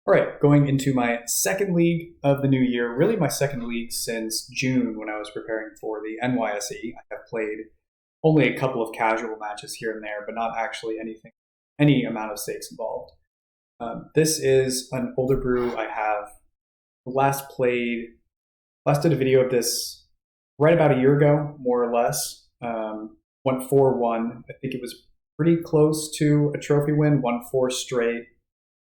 All right, going into my second league of the new year, really my second league since June when I was preparing for the NYSE. I have played only a couple of casual matches here and there, but not actually any amount of stakes involved. This is an older brew I have last did a video of this right about a year ago, more or less. Went 4-1. I think it was pretty close to a trophy win, won 4 straight.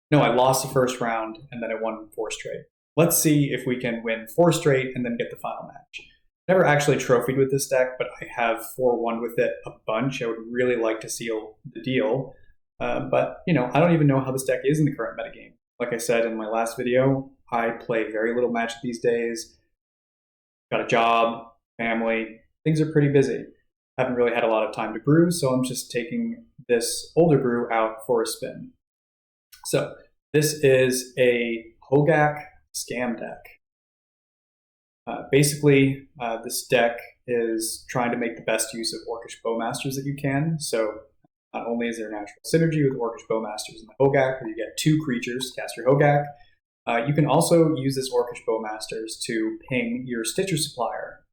No, I lost the first round, and then I won 4 straight. Let's see if we can win 4 straight and then get the final match. Never actually trophied with this deck, but I have 4-1 with it a bunch. I would really like to seal the deal. But, I don't even know how this deck is in the current metagame. Like I said in my last video, I play very little Magic these days. Got a job, family. Things are pretty busy. Haven't really had a lot of time to brew, so I'm just taking this older brew out for a spin. So this is a Gaak scam deck. Basically, this deck is trying to make the best use of Orcish Bowmasters that you can. So not only is there natural synergy with Orcish Bowmasters and the Gaak, where you get 2 creatures, cast your Gaak, you can also use this Orcish Bowmasters to ping your Stitcher Supplier,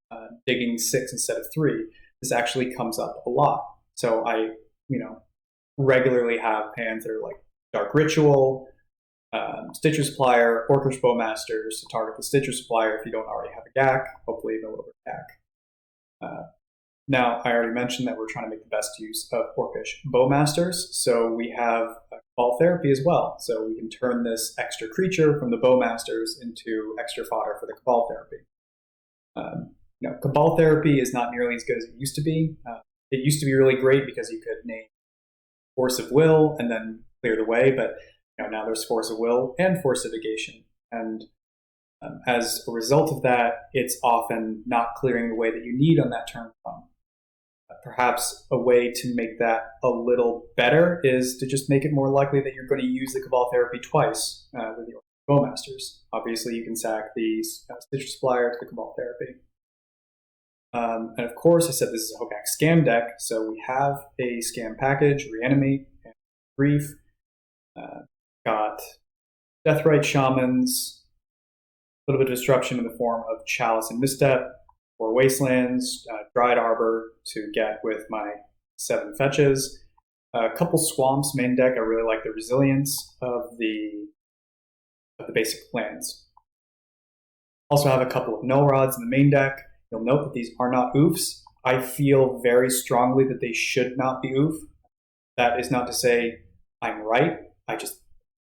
digging 6 instead of 3. This actually comes up a lot. So I, regularly have hands that are like Dark Ritual, Stitcher Supplier, Orcish Bowmasters to target the Stitcher Supplier if you don't already have a Gaak, hopefully even a little bit of Gaak. Now, I already mentioned that we're trying to make the best use of Orcish Bowmasters, so we have Cabal Therapy as well. So we can turn this extra creature from the Bowmasters into extra fodder for the Cabal Therapy. Cabal Therapy is not nearly as good as it used to be. It used to be really great because you could name Force of Will and then clear the way, but now there's Force of Will and Force of Negation. And as a result of that, it's often not clearing the way that you need on that turn from. Perhaps a way to make that a little better is to just make it more likely that you're going to use the Cabal Therapy twice with your Bowmasters. Obviously, you can sack the Stitcher Supplier to the Cabal Therapy. And of course, I said this is a Gaak scam deck, so we have a scam package, Reanimate, and Grief. Got Deathrite Shamans, a little bit of disruption in the form of Chalice and Misstep, 4 Wastelands, Dried Arbor to get with my 7 fetches. A couple Swamps main deck. I really like the resilience of the basic lands. Also have a couple of Null Rods in the main deck. You'll note that these are not oofs. I feel very strongly that they should not be oof. That is not to say I'm right. I just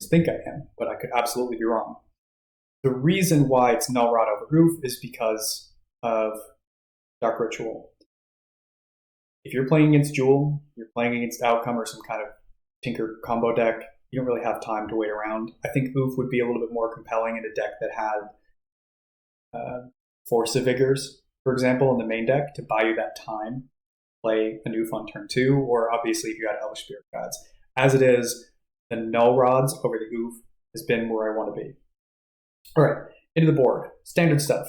think I am, but I could absolutely be wrong. The reason why it's Null Rod over oof is because of Dark Ritual. If you're playing against Jewel, you're playing against Outcome or some kind of Tinker combo deck, you don't really have time to wait around. I think oof would be a little bit more compelling in a deck that had Force of Vigors, for example, in the main deck to buy you that time, play an oof on turn 2, or obviously if you got Elvish Spirit Gods. As it is, the Null Rods over the oof has been where I want to be. All right, into the board. Standard stuff.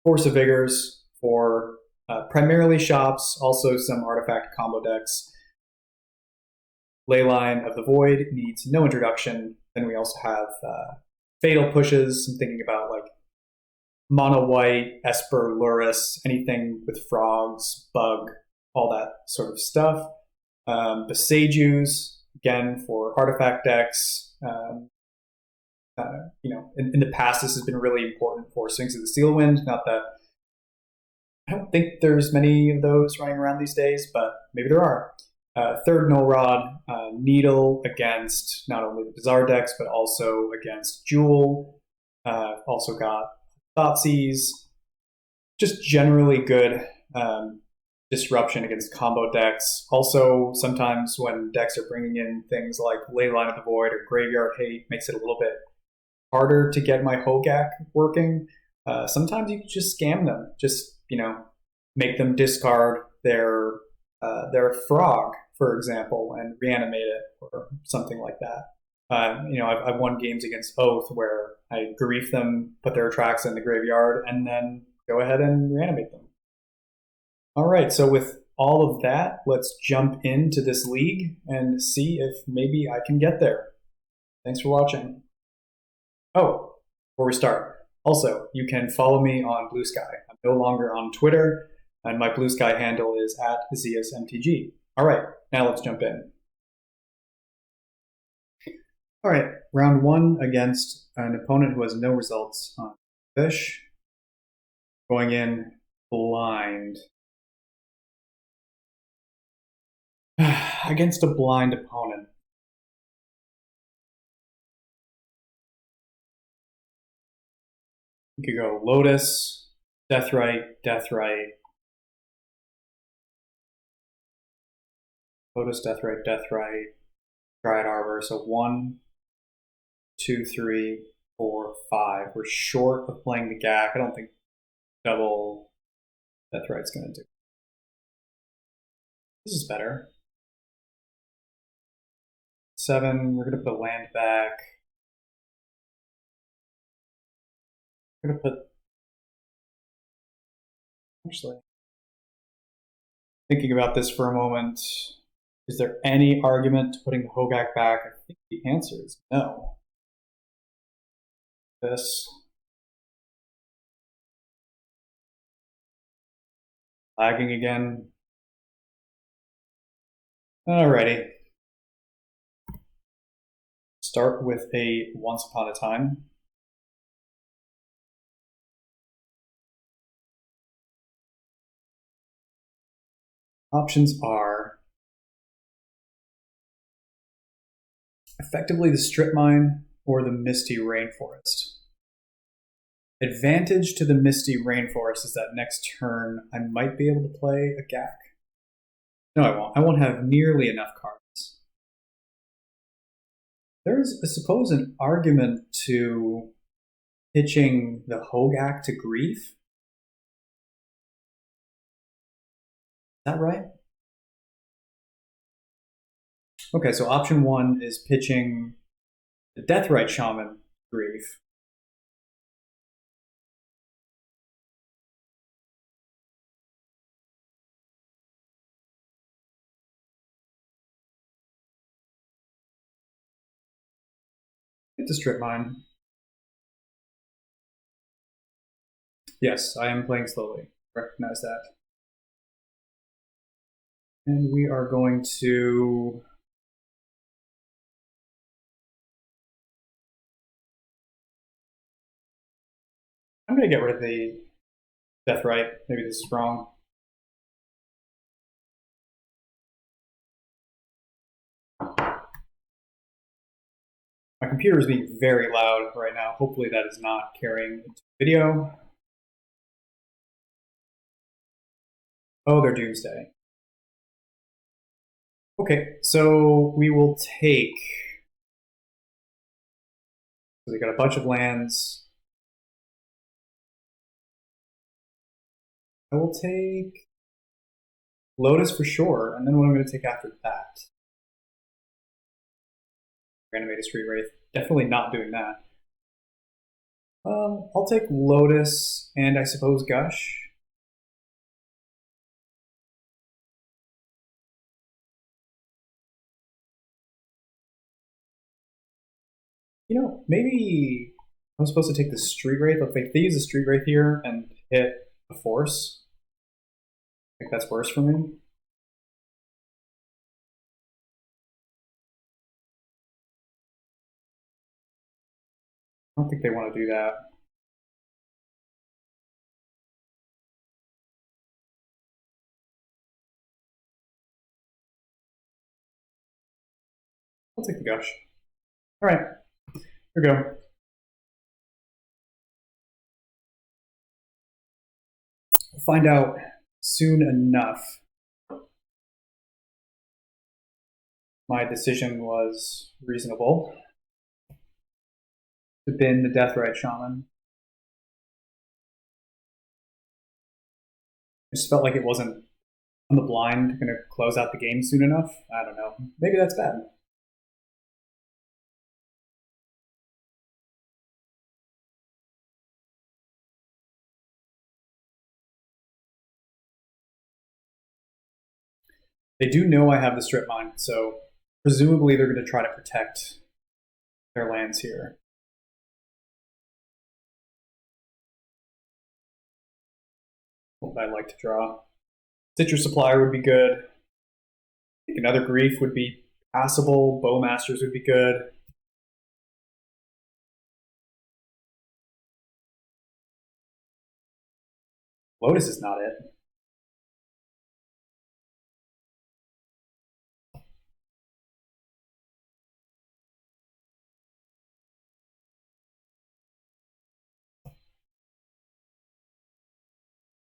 Force of Vigors for primarily shops, also some artifact combo decks. Leyline of the Void needs no introduction. Then we also have Fatal Pushes. I'm thinking about like Mono White, Esper, Lurrus, anything with frogs, bug, all that sort of stuff. Besagus, again, for artifact decks. In the past, this has been really important for Sphinx of the Steelwind. Not that I don't think there's many of those running around these days, but maybe there are. Third Null Rod, Needle against not only the Bizarre decks, but also against Jewel. Also got Thoughtseize. Just generally good disruption against combo decks. Also, sometimes when decks are bringing in things like Leyline of the Void or Graveyard Hate, makes it a little bit harder to get my Gaak working. Sometimes you can just scam them. Just, make them discard their frog, for example, and reanimate it or something like that. I've won games against Oath where I grief them, put their tracks in the graveyard, and then go ahead and reanimate them. All right, so with all of that, let's jump into this league and see if maybe I can get there. Thanks for watching. Oh, before we start, also, you can follow me on Blue Sky. I'm no longer on Twitter, and my Blue Sky handle is at Zias MTG. All right, now let's jump in. All right, round one against an opponent who has no results on fish. Going in blind. Against a blind opponent. You could go Lotus, Deathrite, Deathrite. Lotus, Deathrite, Deathrite, Dryad Arbor. So 1, 2, 3, 4, 5. We're short of playing the Gaak. I don't think double Deathrite's going to do. This is better. 7. We're going to put a land back. We're going to put. Actually, thinking about this for a moment, is there any argument to putting the Hogak back? I think the answer is no. This. Lagging again. Alrighty. Start with a Once Upon a Time. Options are effectively the Strip Mine or the Misty Rainforest. Advantage to the Misty Rainforest is that next turn I might be able to play a Gaak. No, I won't. I won't have nearly enough cards. There's, I suppose, an argument to pitching the Hogak to Grief. Is that right? Okay, so option 1 is pitching the Deathrite Shaman Grief. It's a Strip Mine. Yes, I am playing slowly. Recognize that. And we are going to. I'm going to get rid of the Deathrite. Maybe this is wrong. My computer is being very loud right now. Hopefully that is not carrying into video. Oh, they're Doomsday. Okay, so we will take. So they got a bunch of lands. I will take Lotus for sure, and then what I'm going to take after that. Animate a Street Wraith. Definitely not doing that. I'll take Lotus and I suppose Gush. You know, maybe I'm supposed to take the Street Wraith. If they use the Street Wraith here and hit a Force, I think that's worse for me. I don't think they want to do that. I'll take the Gush. All right, here we go. We'll find out soon enough. My decision was reasonable to bin the Deathrite Shaman. I just felt like it wasn't on the blind going to close out the game soon enough. I don't know. Maybe that's bad. They do know I have the Strip Mine, so presumably they're going to try to protect their lands here. I like to draw. Stitcher Supplier would be good. I think another Grief would be passable. Bowmasters would be good. Lotus is not it.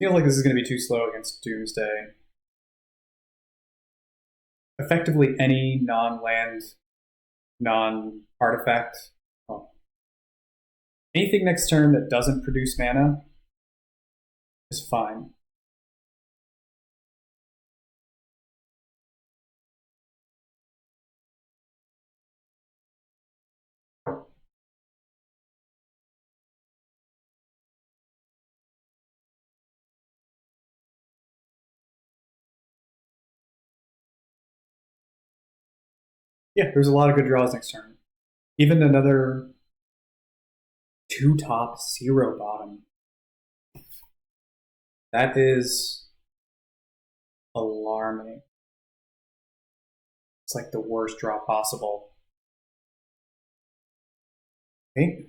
I feel like this is going to be too slow against Doomsday. Effectively any non-land, non-artifact. Oh. Anything next turn that doesn't produce mana is fine. Yeah, there's a lot of good draws next turn. Even another 2 top, 0 bottom. That is alarming. It's like the worst draw possible. Okay.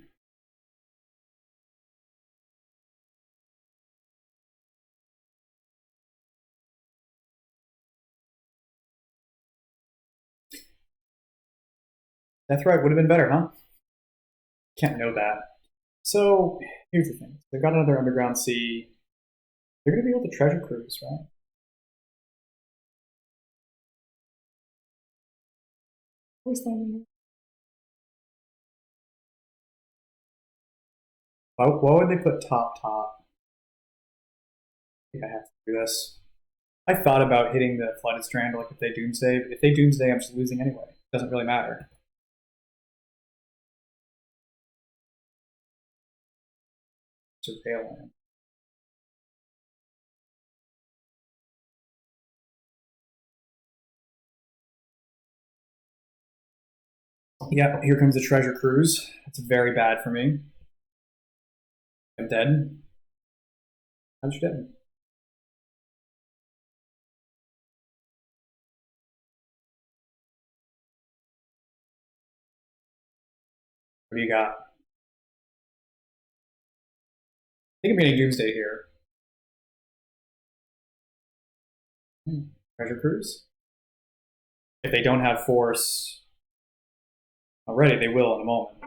Deathrite would have been better, huh? Can't know that. So here's the thing. They've got another Underground Sea. They're going to be able to Treasure Cruise, right? Why would they put top? I think I have to do this. I thought about hitting the Flooded Strand, like if they Doomsday. If they Doomsday, I'm just losing anyway. It doesn't really matter. Surveil land. Yeah, here comes the Treasure Cruise. It's very bad for me. I'm dead. How's your dead? What do you got? I think I'm getting Doomsday here. Treasure Cruise? If they don't have Force already, they will in a moment.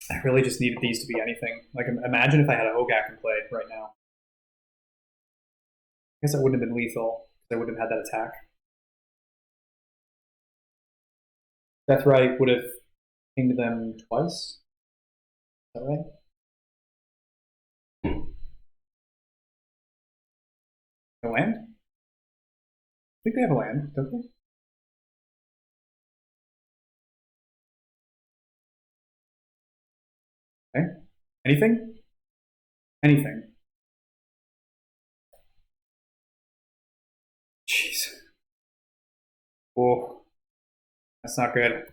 I really just needed these to be anything. Like, imagine if I had a Hogak in play right now. I guess that wouldn't have been lethal. I wouldn't have had that attack. Deathrite would have pinged them twice. Is that right? No land? I think they have a land, don't they? Okay. Anything? Anything. Jeez. Whoa. That's not good.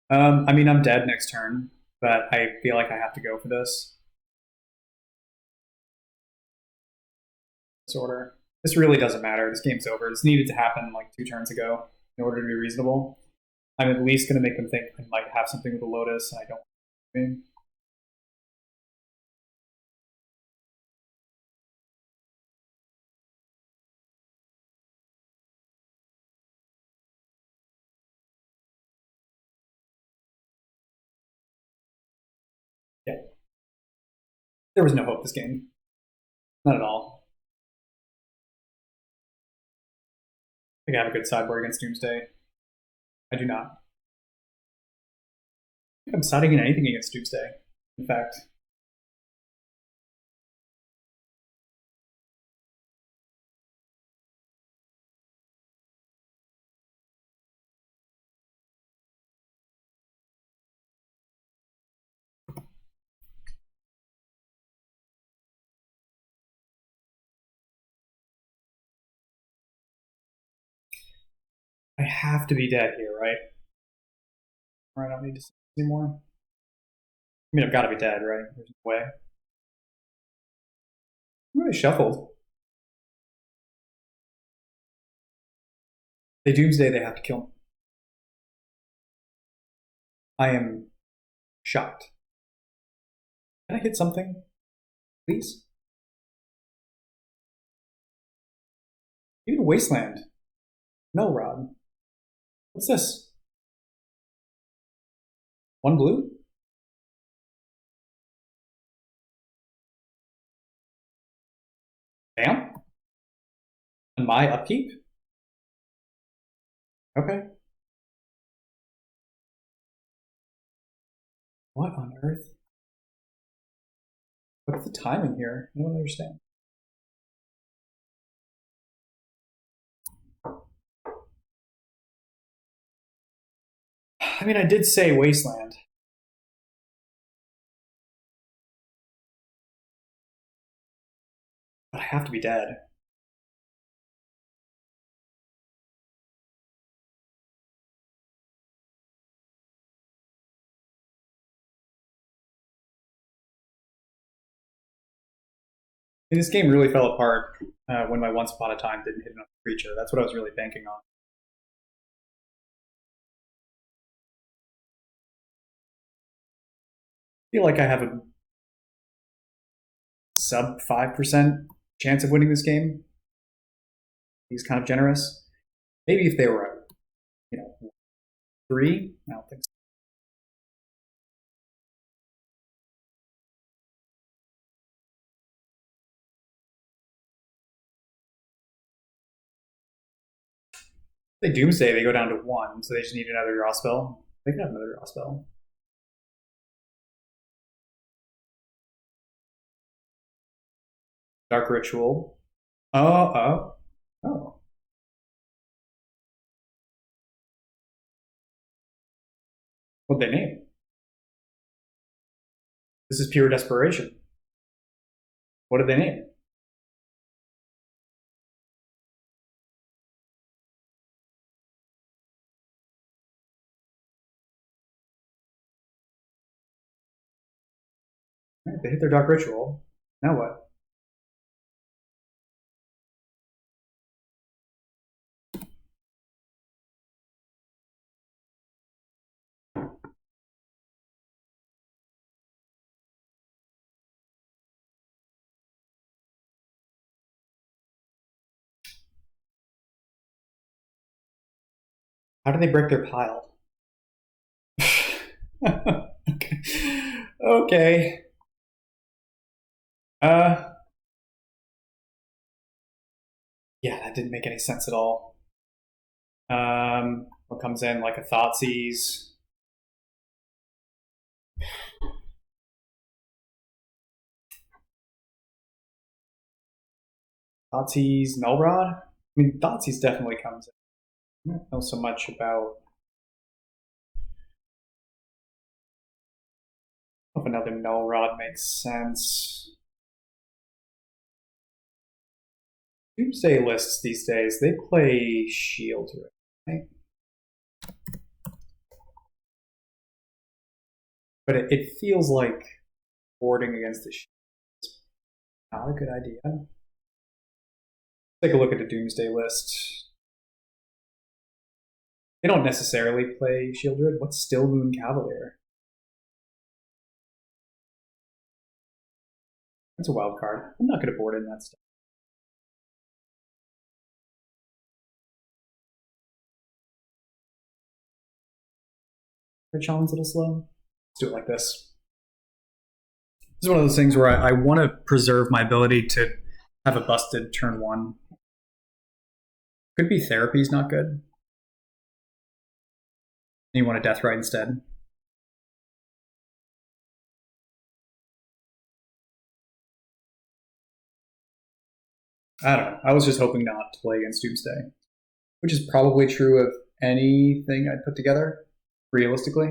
I mean, I'm dead next turn, but I feel like I have to go for this. This order. This really doesn't matter. This game's over. This needed to happen like 2 turns ago in order to be reasonable. I'm at least going to make them think I might have something with the Lotus, and I don't. Yeah. There was no hope this game. Not at all. I think I have a good sideboard against Doomsday. I do not. I think I'm siding in anything against Doomsday, in fact. I have to be dead here, right? Or I don't need to see anymore. mean, I've got to be dead, right? There's no way. I'm really shuffled. They doomsday, they have to kill me. I am shocked. Can I hit something, please? Even Wasteland. No, Rod. What's this? One blue? Damn. On my upkeep? Okay. What on earth? What's the timing here? I don't understand. I mean, I did say Wasteland. But I have to be dead. And this game really fell apart when my Once Upon a Time didn't hit enough creature. That's what I was really banking on. I feel like I have a sub 5% chance of winning this game. He's kind of generous. Maybe if they were at, 3, I don't think so. They Doomsday, they go down to 1, so they just need another draw spell. They can have another draw spell. Dark Ritual. Oh. What'd they name? This is pure desperation. What did they name? Right, they hit their Dark Ritual. Now what? How did they break their pile? Okay. Okay. Yeah, that didn't make any sense at all. What comes in like a Thoughtseize? Thoughtseize, Nullrod? I mean, Thoughtseize definitely comes in. I don't know so much about. I don't know if another Nullrod makes sense. Doomsday lists these days, they play Shield, right? But it feels like boarding against the Shield is not a good idea. Take a look at the Doomsday list. They don't necessarily play Shieldred. What's Still Moon Cavalier? That's a wild card. I'm not going to board in that stuff. Our challenge a little slow. Let's do it like this. This is one of those things where I want to preserve my ability to have a busted turn 1. Could be Therapy's not good. You want a Deathrite instead. I don't know. I was just hoping not to play against Doomsday, which is probably true of anything I'd put together, realistically.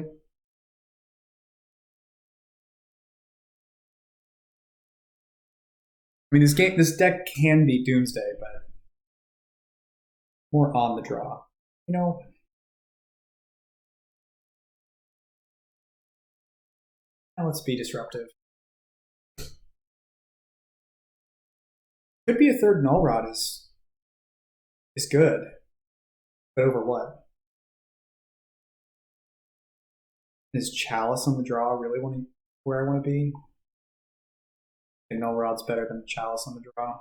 I mean, this deck can be Doomsday, but more on the draw. You know, Now let's be disruptive. Could be a third null rod is good, but over what? Is Chalice on the draw really where I want to be? I think null rod's better than Chalice on the draw.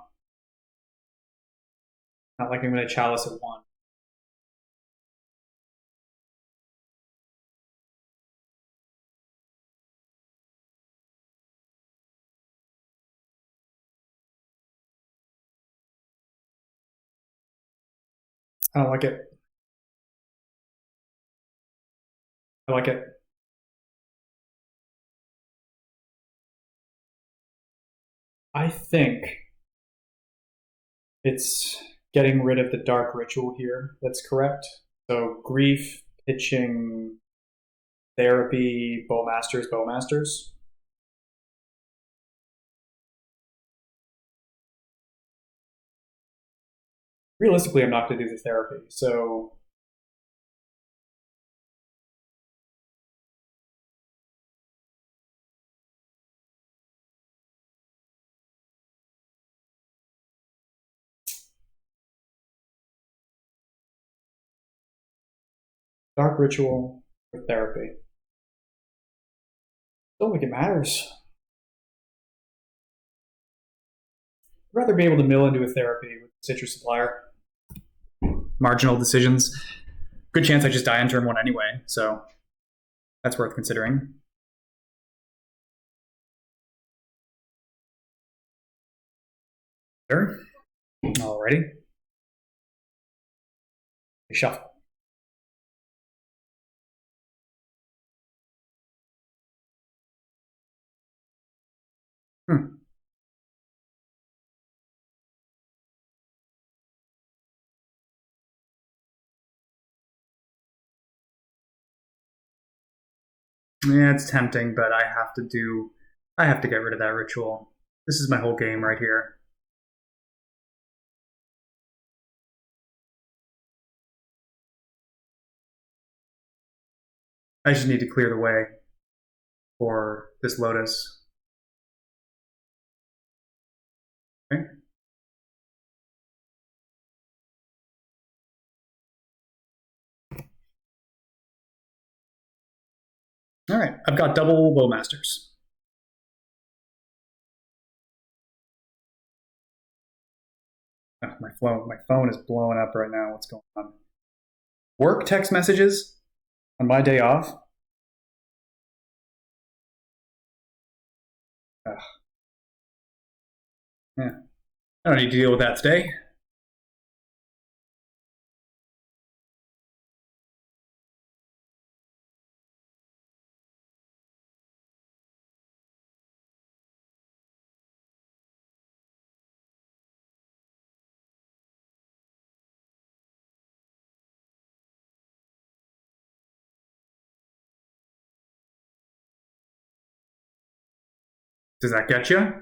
Not like I'm going to Chalice at 1. I don't like it. I like it. I think it's getting rid of the dark ritual here. That's correct. So grief, pitching, therapy, bowmasters, bowmasters. Realistically, I'm not going to do the therapy. So dark ritual or therapy. Don't think it matters. I'd rather be able to mill into a therapy with Citrus Supplier. Marginal decisions. Good chance I just die on turn 1 anyway, so that's worth considering. Sure. Alrighty. Shuffle. Yeah, it's tempting, but I have to get rid of that ritual. This is my whole game right here. I just need to clear the way for this Lotus. Okay. All right, I've got double Bowmasters. Oh, my phone is blowing up right now. What's going on? Work text messages on my day off? Ugh. Yeah, I don't need to deal with that today. Does that get you?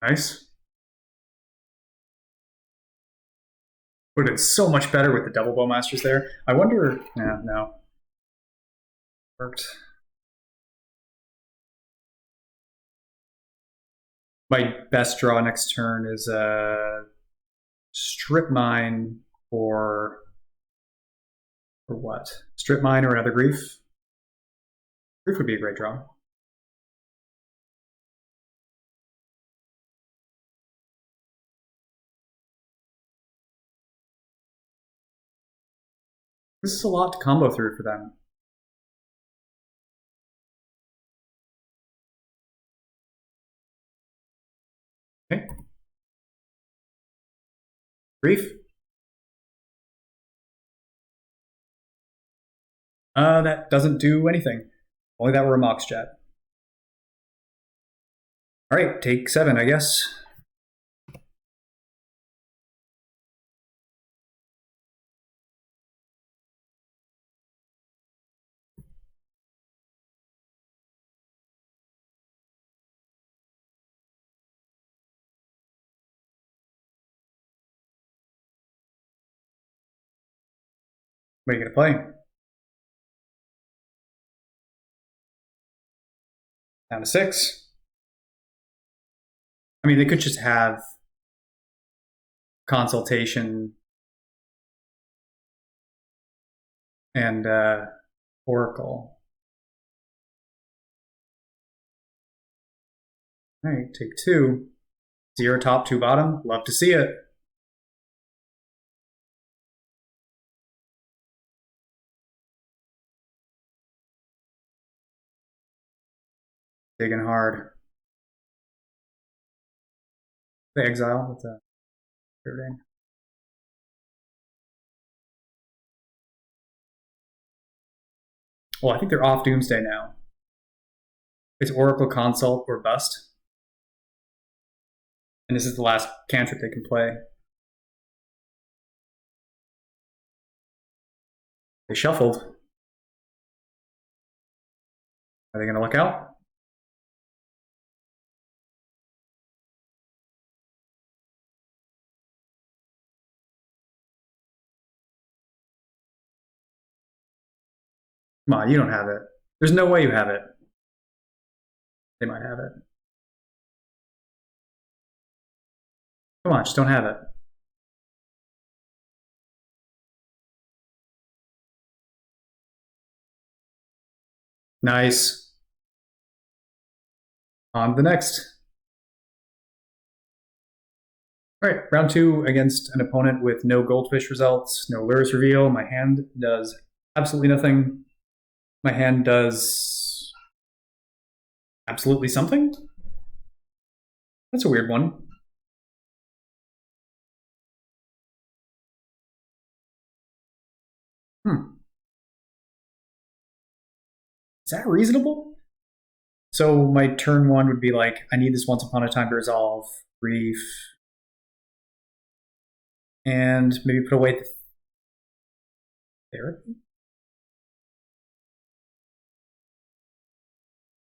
Nice. Would have been so much better with the double Bowmasters there. I wonder. Yeah, no. Worked. My best draw next turn is a strip mine for what? Strip mine or another grief? Grief would be a great draw. This is a lot to combo through for them. Okay. Grief. That doesn't do anything. Only that were a Mox Jet. All right, take 7, I guess. What are you going to play? Down to 6. I mean, they could just have consultation and Oracle. All right, take 2. 0 top, 2 bottom. Love to see it. Digging hard. The exile with the third. Well, I think they're off Doomsday now. It's Oracle Consult or Bust. And this is the last cantrip they can play. They shuffled. Are they going to look out? Come on, you don't have it. There's no way you have it. They might have it. Come on, just don't have it. Nice. On to the next. All right, round 2 against an opponent with no goldfish results, no lures reveal. My hand does absolutely nothing. My hand does absolutely something? That's a weird one. Is that reasonable? So my turn 1 would be like, I need this once upon a time to resolve grief. And maybe put away the therapy?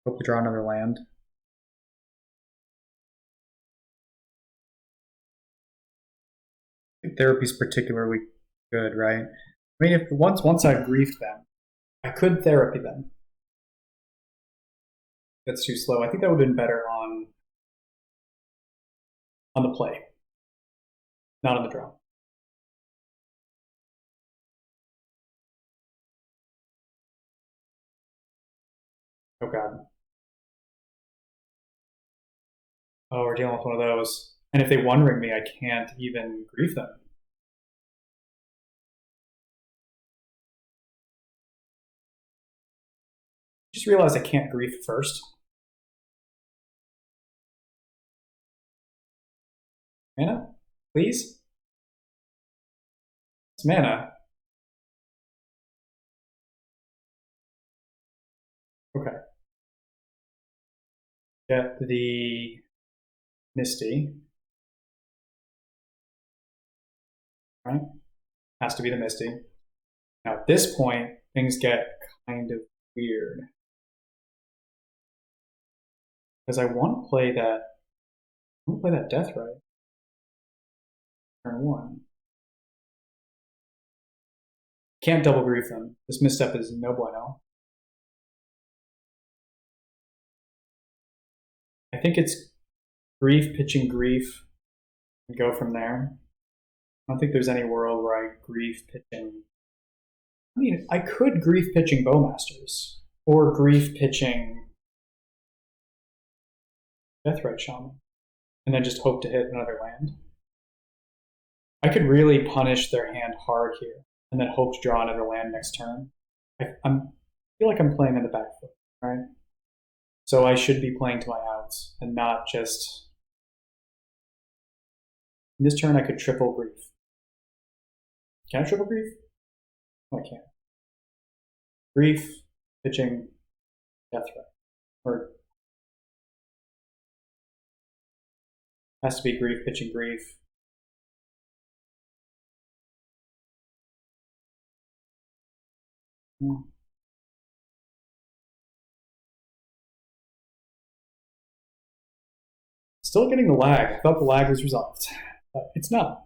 Hope to draw another land. I think therapy's particularly good, right? I mean, if once I've griefed them, I could therapy them. That's too slow. I think that would have been better on the play, not on the draw. Oh god. Oh, we're dealing with one of those. And if they one ring me, I can't even grief them. Just realized I can't grief first. Mana, please? It's mana. Okay. Get the Misty. Right? Has to be the Misty. Now at this point, things get kind of weird. Because I want to play that. I want to play that Death Right. Turn 1. Can't double grief them. This misstep is no bueno. I think it's grief, pitching grief, and go from there. I don't think there's any world where I grief pitching. I mean, I could grief pitching Bowmasters or grief pitching Deathrite Shaman, and then just hope to hit another land. I could really punish their hand hard here, and then hope to draw another land next turn. I feel like I'm playing on the back foot, right? So I should be playing to my outs and not just. In this turn, I could triple grief. Can I triple grief? No, I can't. Grief, pitching, death threat. Or has to be grief, pitching, grief. Still getting the lag. I thought the lag was resolved, but it's not.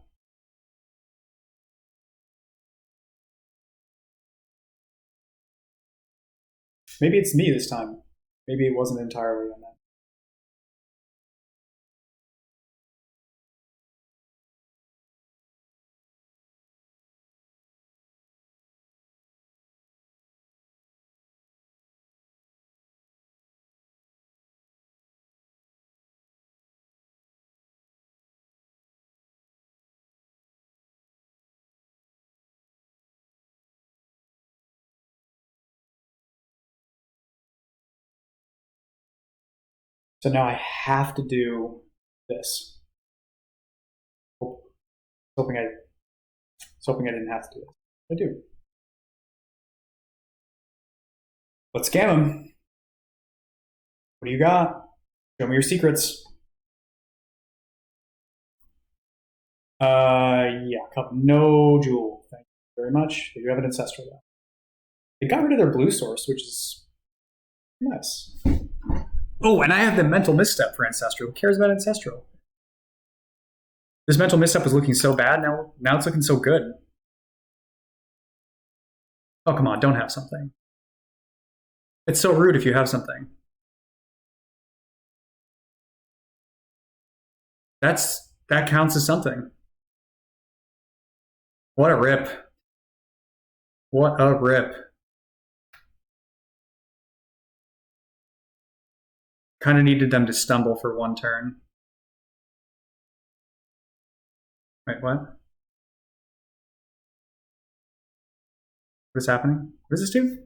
Maybe it's me this time. Maybe it wasn't entirely on that. So now I have to do this. Hoping I didn't have to do it. I do. Let's scam him. What do you got? Show me your secrets. Yeah, cup. No jewel. Thank you very much. They do have an ancestral though. They got rid of their blue source, which is nice. Oh, and I have the mental misstep for ancestral. Who cares about ancestral? This mental misstep was looking so bad. Now it's looking so good. Oh, come on, don't have something. It's so rude if you have something. That counts as something. What a rip. What a rip. Kind of needed them to stumble for one turn. Wait, what? What is happening? What does this do?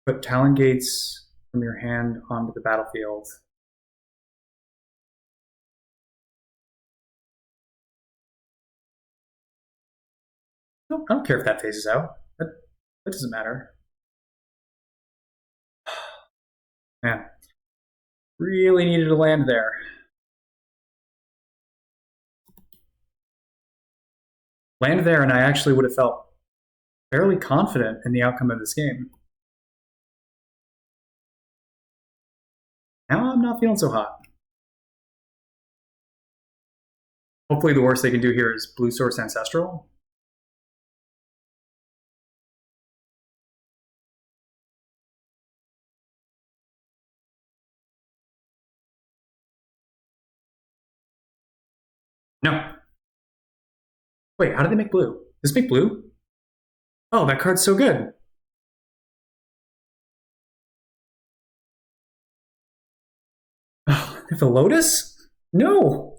Put Talon Gates from your hand onto the battlefield. No, I don't care if that phases out. That doesn't matter. Man, really needed to land there. Land there, and I actually would have felt fairly confident in the outcome of this game. Now I'm not feeling so hot. Hopefully the worst they can do here is blue source ancestral. No. Wait, how did they make blue? Does this make blue? Oh, that card's so good. Oh, the Lotus? No.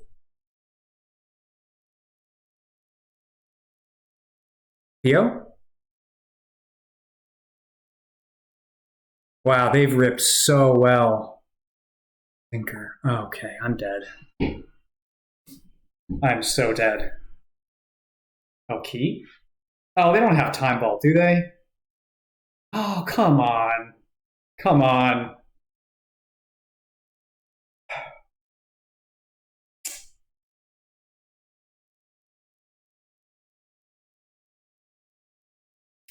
Theo? Wow, they've ripped so well. Thinker. Okay, I'm dead. I'm so dead. Oh, key? Oh, they don't have time vault, do they? Oh, come on. Come on.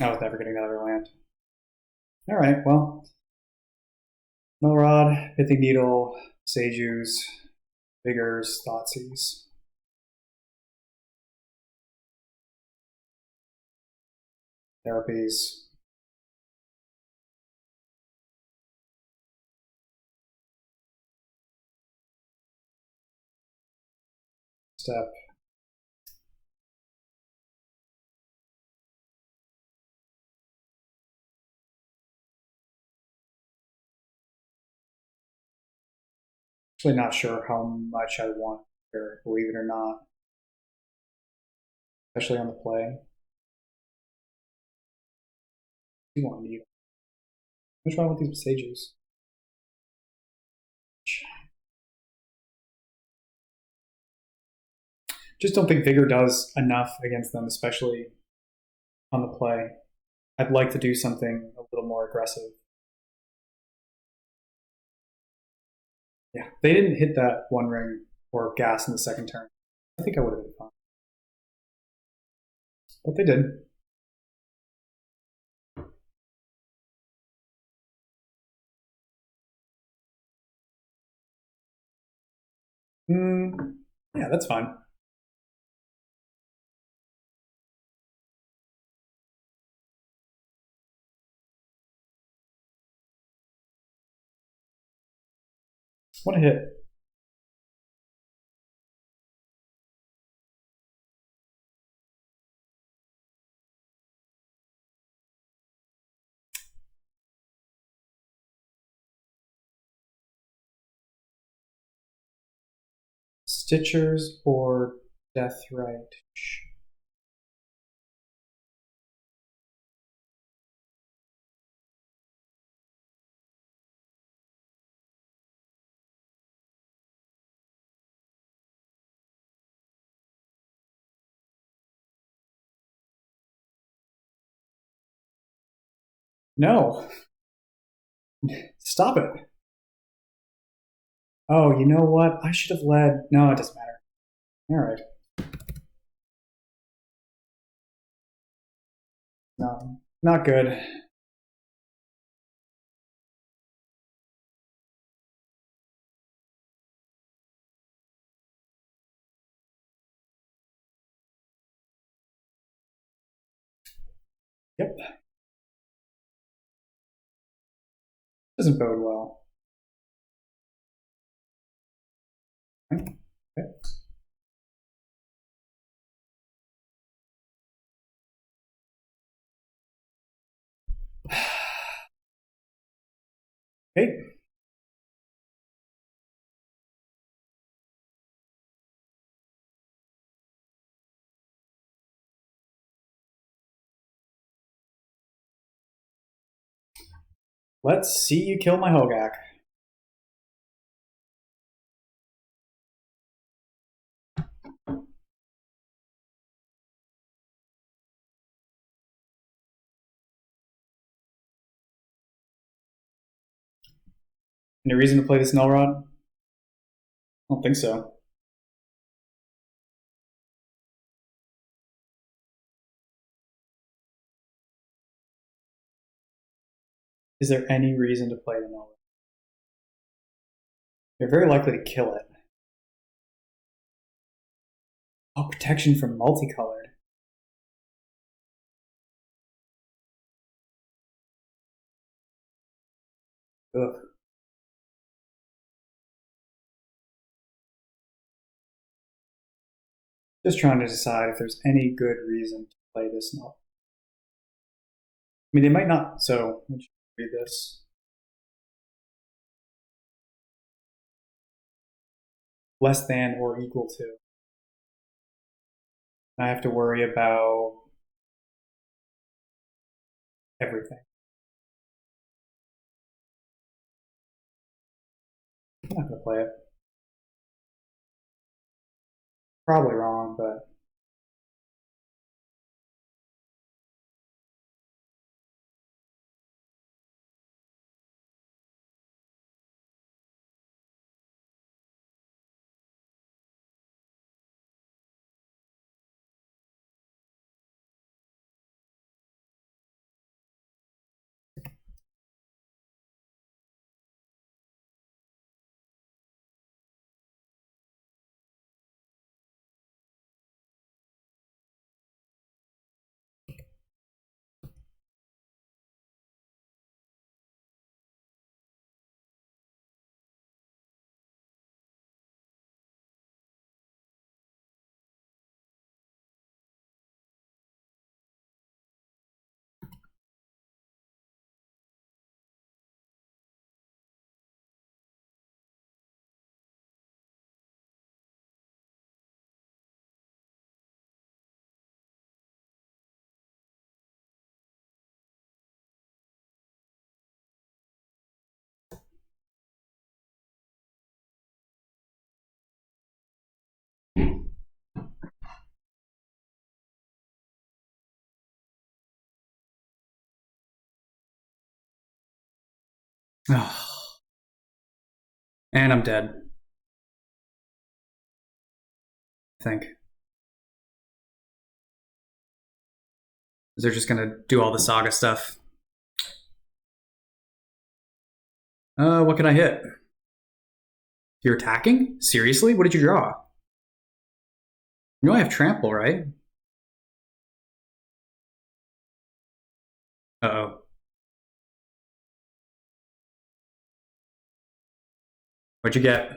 I was never getting that other land. All right, well. Melrod, Pithing Needle, Seju's, Vigors, Thoughtseize. Therapies. Step. Actually not sure how much I want here, believe it or not. Especially on the play. You want Needle. What's wrong with these Sages? Just don't think Vigor does enough against them, especially on the play. I'd like to do something a little more aggressive. Yeah, they didn't hit that one ring or gas in the second turn. I think I would have been fine. But they did. Yeah, that's fine. What a hit. Stitchers or Deathrite? No. Stop it. Oh, you know what? I should have led. No, it doesn't matter. All right. No, not good. Yep. Doesn't bode well. Okay. Okay. Let's see you kill my Hogak. Any reason to play this Nullrod? I don't think so. Is there any reason to play the Nullrod? You're very likely to kill it. Oh, protection from multicolored. Ugh. Just trying to decide if there's any good reason to play this Null. I mean, they might not. So, let me read this. Less than or equal to. I have to worry about everything. I'm not going to play it. Probably wrong, but and I'm dead. I think. They're just gonna do all the saga stuff. What can I hit? You're attacking? Seriously? What did you draw? You know I have trample, right? Uh-oh. What'd you get?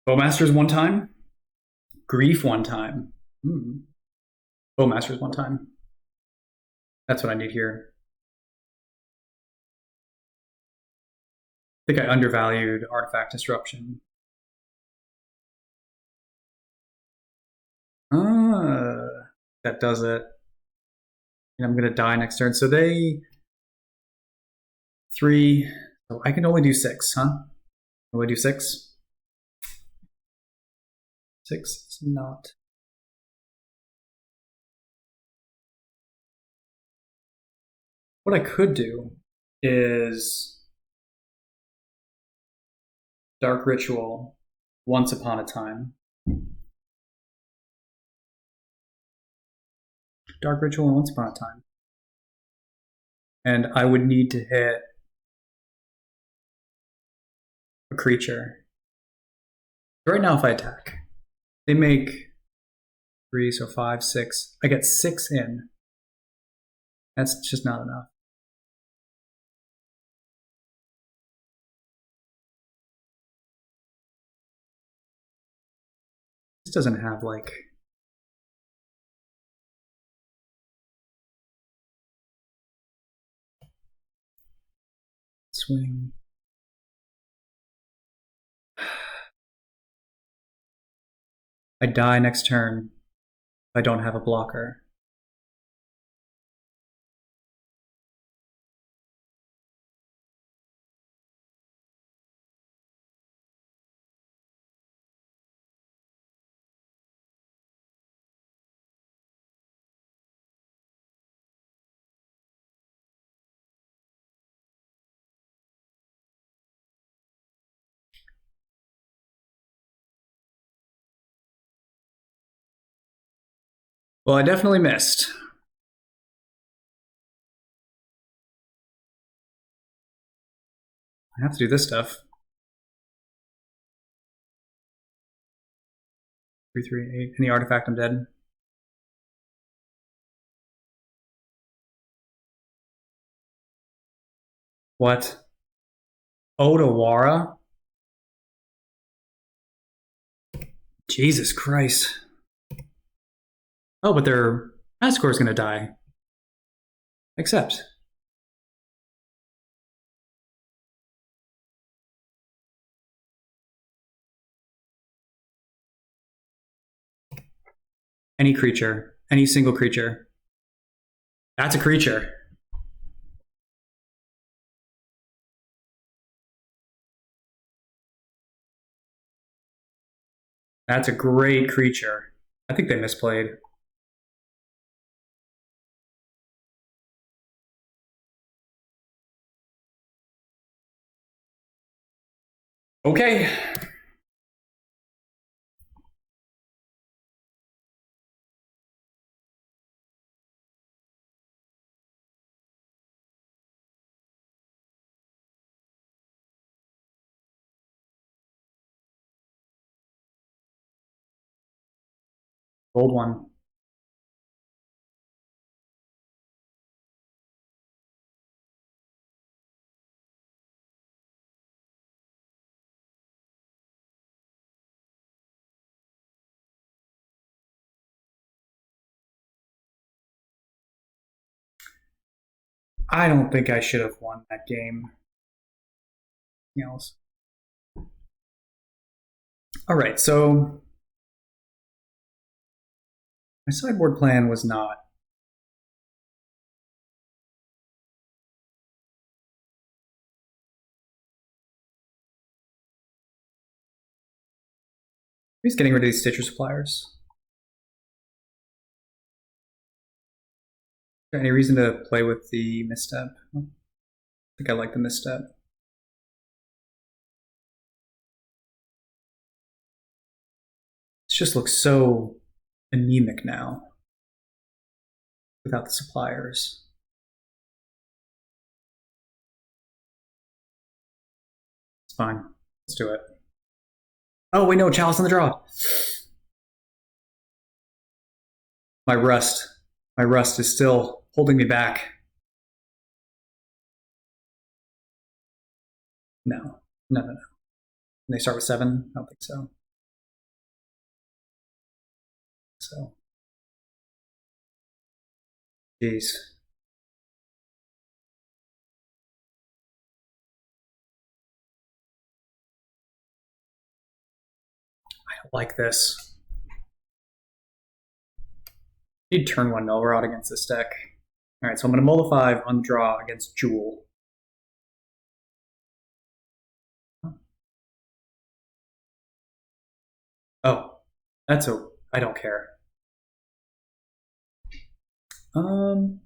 Bowmasters one time? Grief one time. Bowmasters one time. That's what I need here. I think I undervalued Artifact Disruption. That does it. And I'm going to die next turn. So they... 3... So I can only do 6, huh? Only do 6? 6 is not... What I could do is Dark Ritual Once Upon a Time. Dark Ritual Once Upon a Time. And I would need to hit a creature. Right now, if I attack, they make 3, so 5, 6. I get 6 in. That's just not enough. This doesn't have, like... Swing. I die next turn if I don't have a blocker. Well, I definitely missed. I have to do this stuff. 3, 3, 8. Any artifact, I'm dead. What? Odawara? Jesus Christ. Oh, but their Mascore is going to die. Accept. Any creature. Any single creature. That's a creature. That's a great creature. I think they misplayed. Okay. Gold one. I don't think I should have won that game. Anything else? All right, so my sideboard plan was not. He's getting rid of these Stitcher suppliers. Is there any reason to play with the misstep? I think I like the misstep. It just looks so anemic now without the suppliers. It's fine. Let's do it. Oh, wait, no, Chalice on the draw. My rust is still holding me back. No. Can they start with 7? I don't think so. Jeez. I don't like this. Need turn 1 Nullrod against this deck. Alright, so I'm going to mull a 5 on the draw against Jewel. Oh, I don't care. You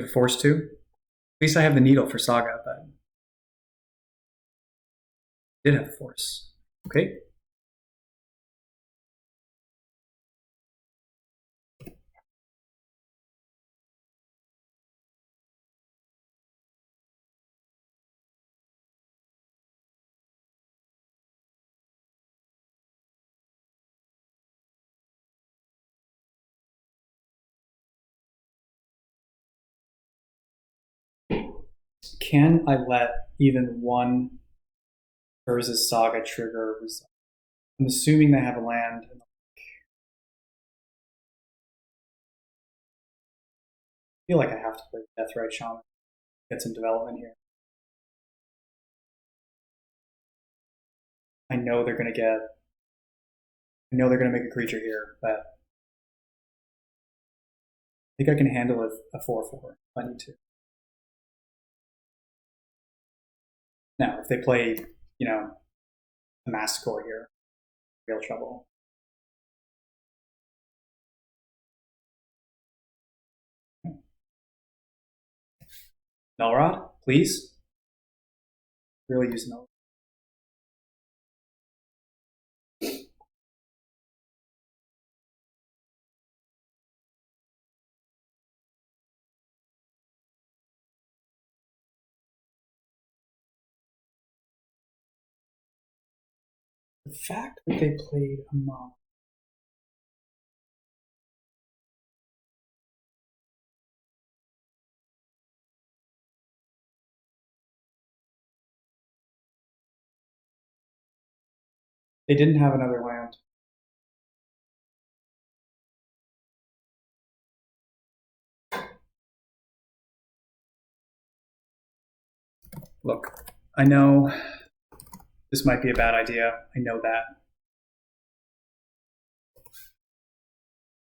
have a force too? At least I have the needle for Saga, but I did have force. Okay. Can I let even one Urza's Saga trigger? I'm assuming they have a land. I feel like I have to play Deathrite Shaman. Get some development here. I know they're going to make a creature here, but I think I can handle a 4/4 if I need to. Now, if they play, a Massacre here, real trouble. Nullrod, please. Really use Nullrod. The fact that they played a mob. They didn't have another land. Look, I know this might be a bad idea. I know that.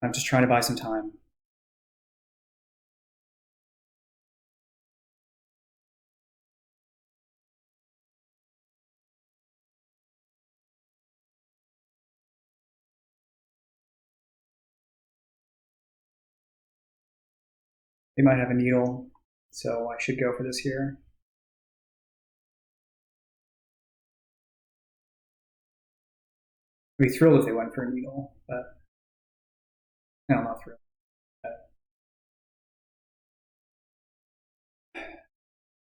I'm just trying to buy some time. They might have a needle, so I should go for this here. I'd be thrilled if they went for a needle, but no, I'm not thrilled.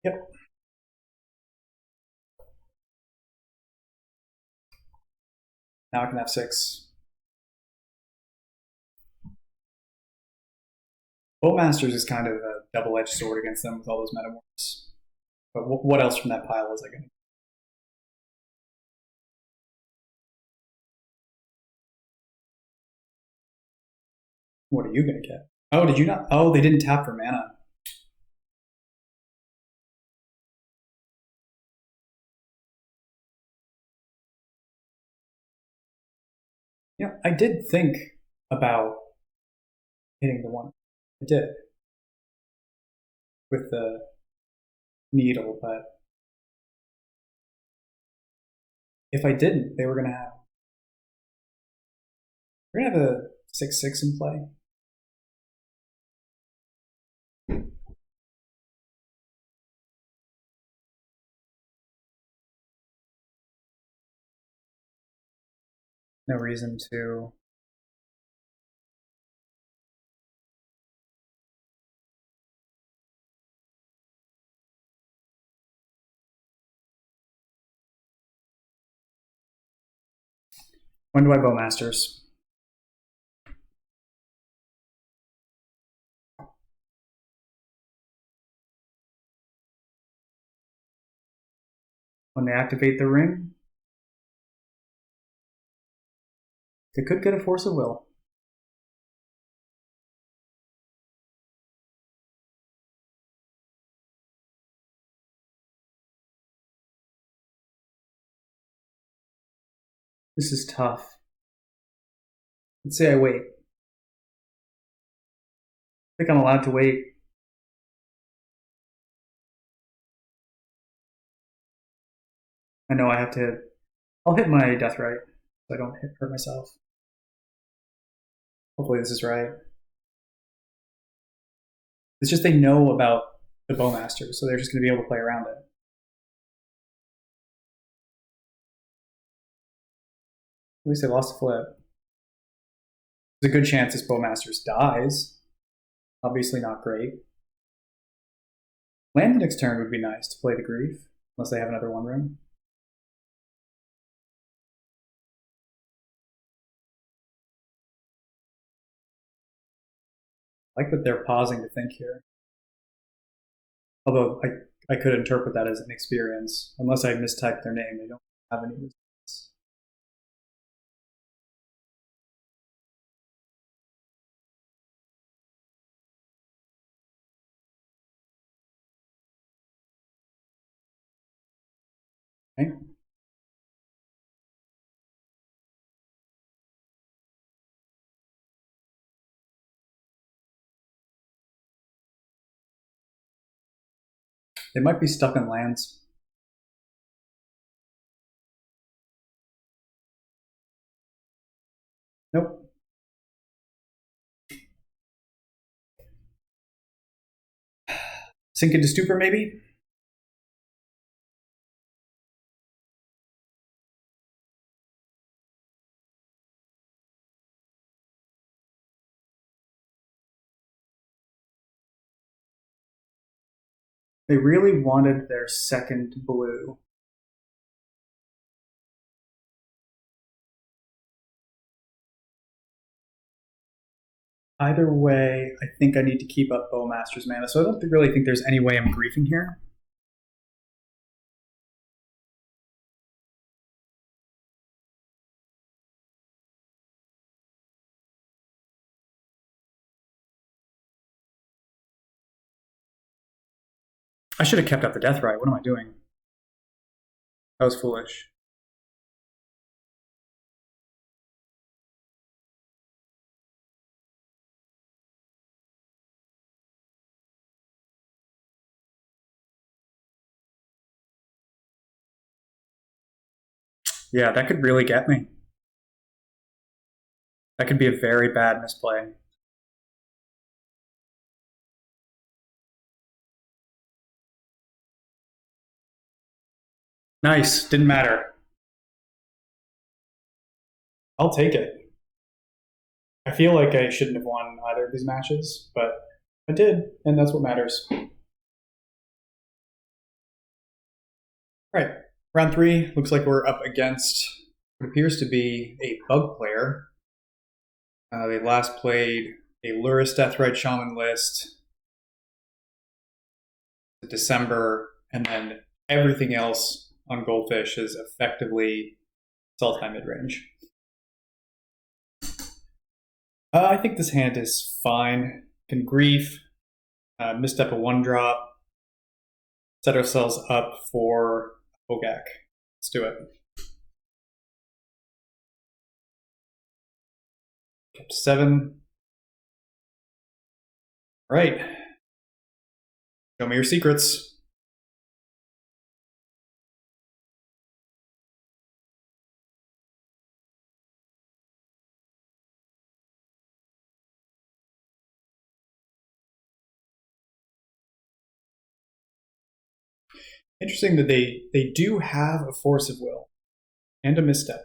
Yep. Now I can have 6. Bowmasters is kind of a double-edged sword against them with all those metamorphs. But what else from that pile is I going to? What are you going to get? Oh, did you not? Oh, they didn't tap for mana. I did think about hitting the 1. I did. With the needle, but if I didn't, they were going to have... We're going to have a 6/6 in play. No reason to. When do I Bowmasters? When they activate the ring? They could get a Force of Will. This is tough. Let's say I wait. I think I'm allowed to wait. I know I have to. I'll hit my death right so I don't hurt myself. Hopefully this is right. It's just they know about the Bowmasters, so they're just going to be able to play around it. At least they lost a flip. There's a good chance this Bowmasters dies. Obviously not great. Land next turn would be nice to play the Grief, unless they have another One Ring. I like that they're pausing to think here. Although I could interpret that as an experience. Unless I mistyped their name, they don't have any results. Okay. They might be stuck in lands. Nope. Sink into Stupor, maybe? They really wanted their second blue. Either way, I think I need to keep up Bowmaster's mana, so I don't really think there's any way I'm griefing here. I should have kept up the Death Right. What am I doing? That was foolish. Yeah, that could really get me. That could be a very bad misplay. Nice. Didn't matter. I'll take it. I feel like I shouldn't have won either of these matches, but I did, and that's what matters. All right. Round 3. Looks like we're up against what appears to be a bug player. They last played a Luris Deathrite Shaman list in December, and then everything else on Goldfish is effectively Sultai mid-range. I think this hand is fine. Can Grief, misstep a 1-drop, set ourselves up for Gaak. Let's do it. Kept 7. All right. Show me your secrets. Interesting that they do have a Force of Will and a misstep.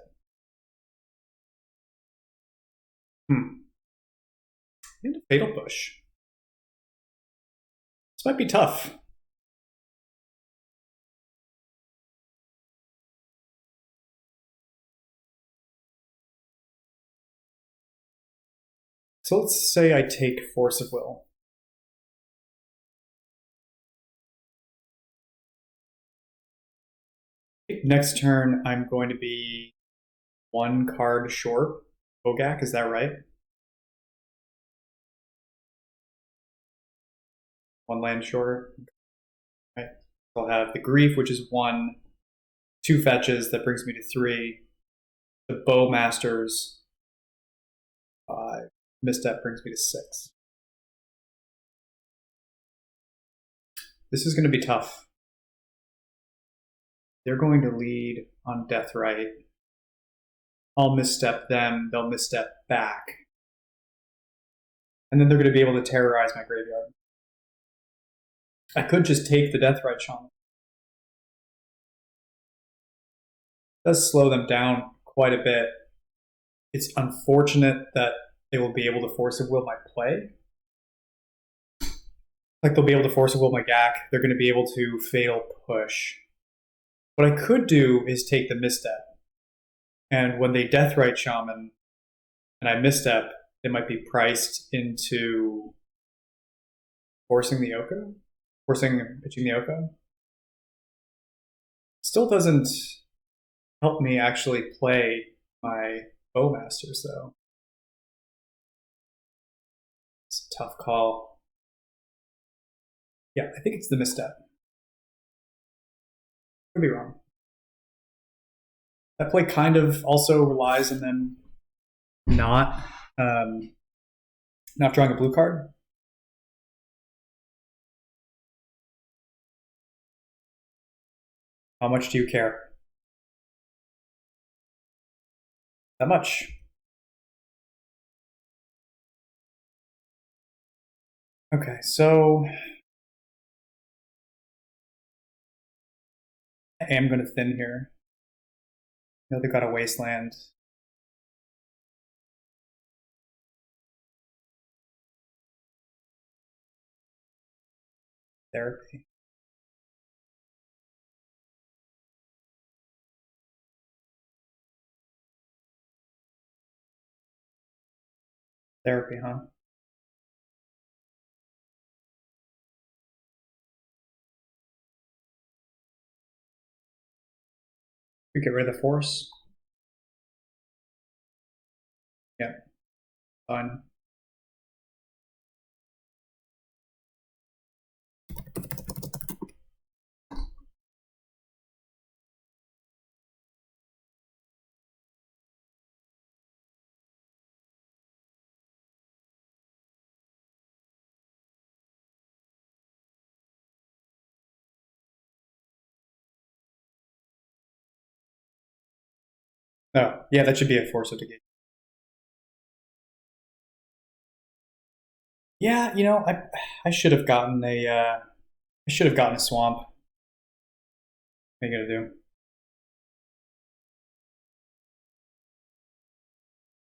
Into Fatal Push. This might be tough. So let's say I take Force of Will. Next turn, I'm going to be 1 card short. Gaak, is that right? 1 land short. Right. I'll have the Grief, which is 1, 2 fetches, that brings me to 3. The Bowmasters, 5. Misstep brings me to 6. This is going to be tough. They're going to lead on Deathrite. I'll misstep them, they'll misstep back. And then they're going to be able to terrorize my graveyard. I could just take the Deathrite Shaman. It does slow them down quite a bit. It's unfortunate that they will be able to Force of Will my play. Like they'll be able to Force of Will my Gaak. They're going to be able to Fatal Push. What I could do is take the misstep. And when they Deathrite Shaman and I misstep, it might be priced into forcing the Oko? Pitching the Oko? Still doesn't help me actually play my Bowmasters, though. It's a tough call. Yeah, I think it's the misstep. Could be wrong. That play kind of also relies on them not drawing a blue card. How much do you care? That much. Okay, so I am going to thin here. I know they got a Wasteland. Therapy. Therapy, huh? We get rid of the Force. Yeah, fine. Oh, yeah, that should be a Force of Negation. Yeah, you know, I should have gotten a swamp. What are you gonna do?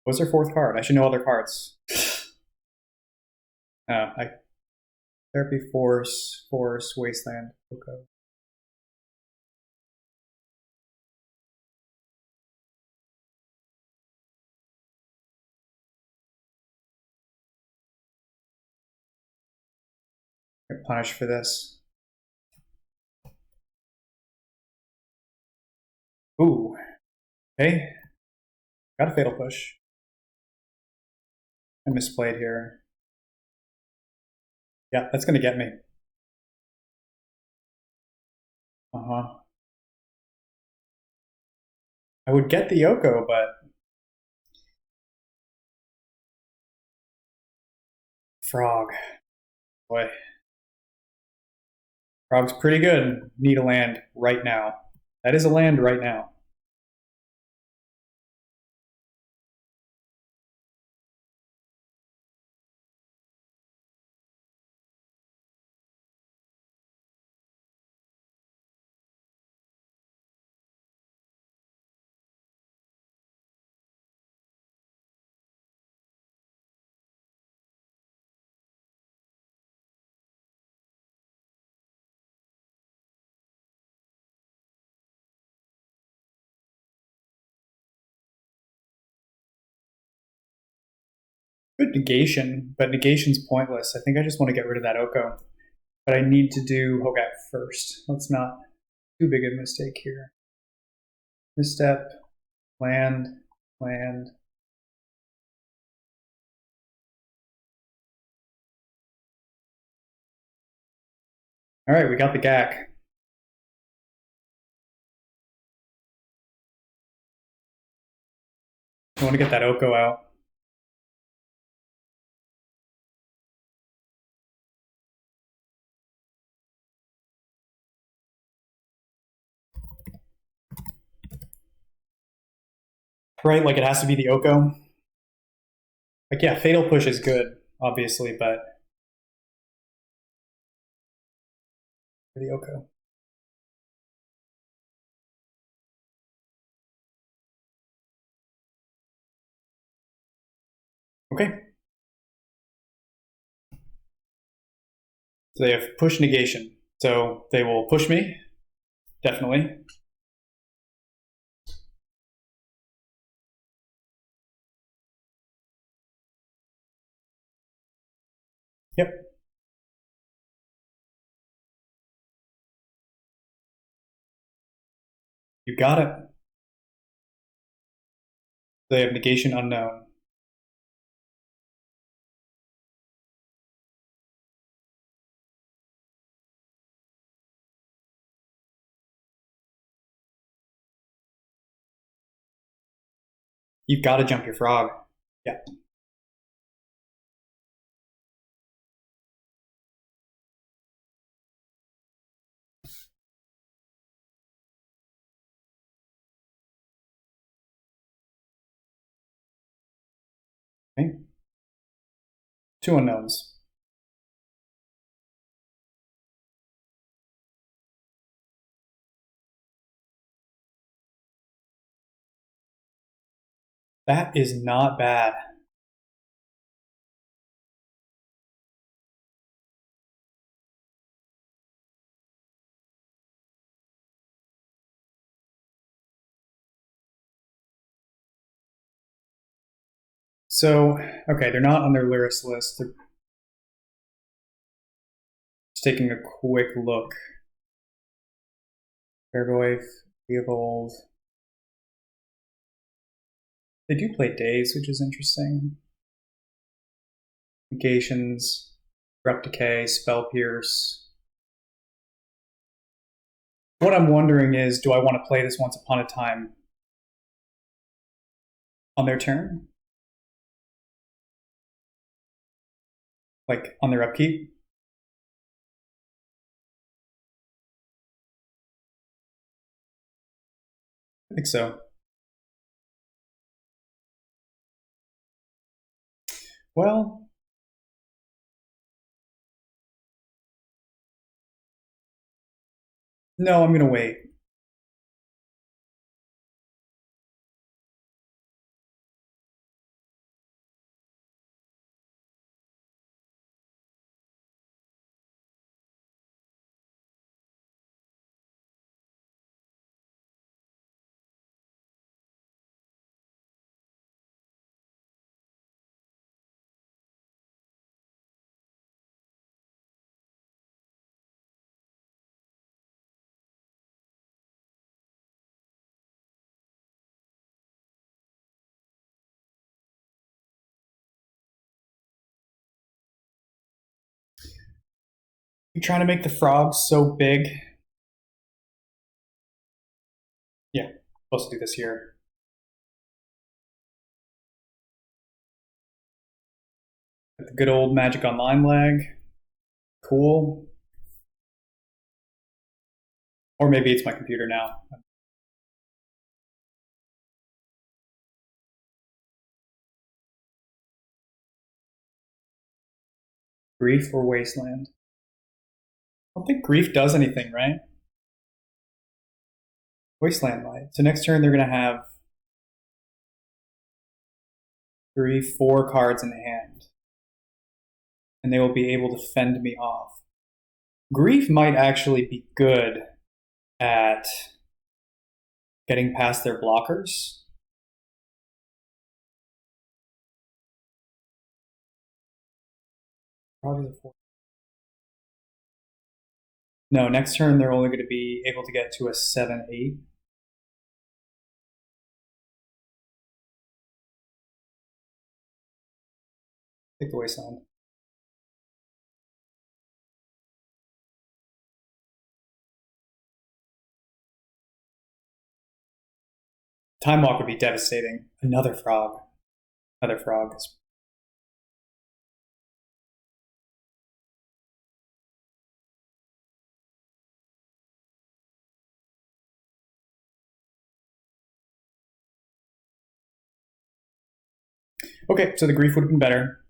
What's their 4th card? I should know all their cards. I Therapy, Force, Wasteland, okay. Get punished for this. Ooh. Okay. Got a Fatal Push. I misplayed here. Yeah, that's gonna get me. Uh-huh. I would get the Yoko, but Frog. Boy. Frog's pretty good. Need a land right now. That is a land right now. Good negation, but negation's pointless. I think I just want to get rid of that Oko. But I need to do Hogak first. Let's not too big a mistake here. Misstep, land, land. All right, we got the Gaak. I want to get that Oko out. Right, like it has to be the Oko. Like, yeah, Fatal Push is good, obviously, but the Oko. Okay. So they have push negation. So they will push me, definitely. Yep. You got it. They have negation unknown. You've got to jump your frog. Yeah. Okay. Two unknowns. That is not bad. So, okay, they're not on their Lyris list. They're just taking a quick look. Fairwave, Evolve. They do play Days, which is interesting. Negations, Abrupt Decay, Spell Pierce. What I'm wondering is, do I want to play this Once Upon a Time on their turn? Like, on their upkeep? I think so. Well, no, I'm going to wait. You're trying to make the frogs so big. Yeah, supposed to do this here. The good old Magic Online lag. Cool. Or maybe it's my computer now. Grief or Wasteland? I don't think Grief does anything, right? Wasteland might. So next turn they're going to have 3, 4 cards in hand. And they will be able to fend me off. Grief might actually be good at getting past their blockers. Probably the 4. No, next turn they're only going to be able to get to a 7/8. Take the wasteland. Time Walk would be devastating. Another frog. Another frog. Okay, so the grief would have been better.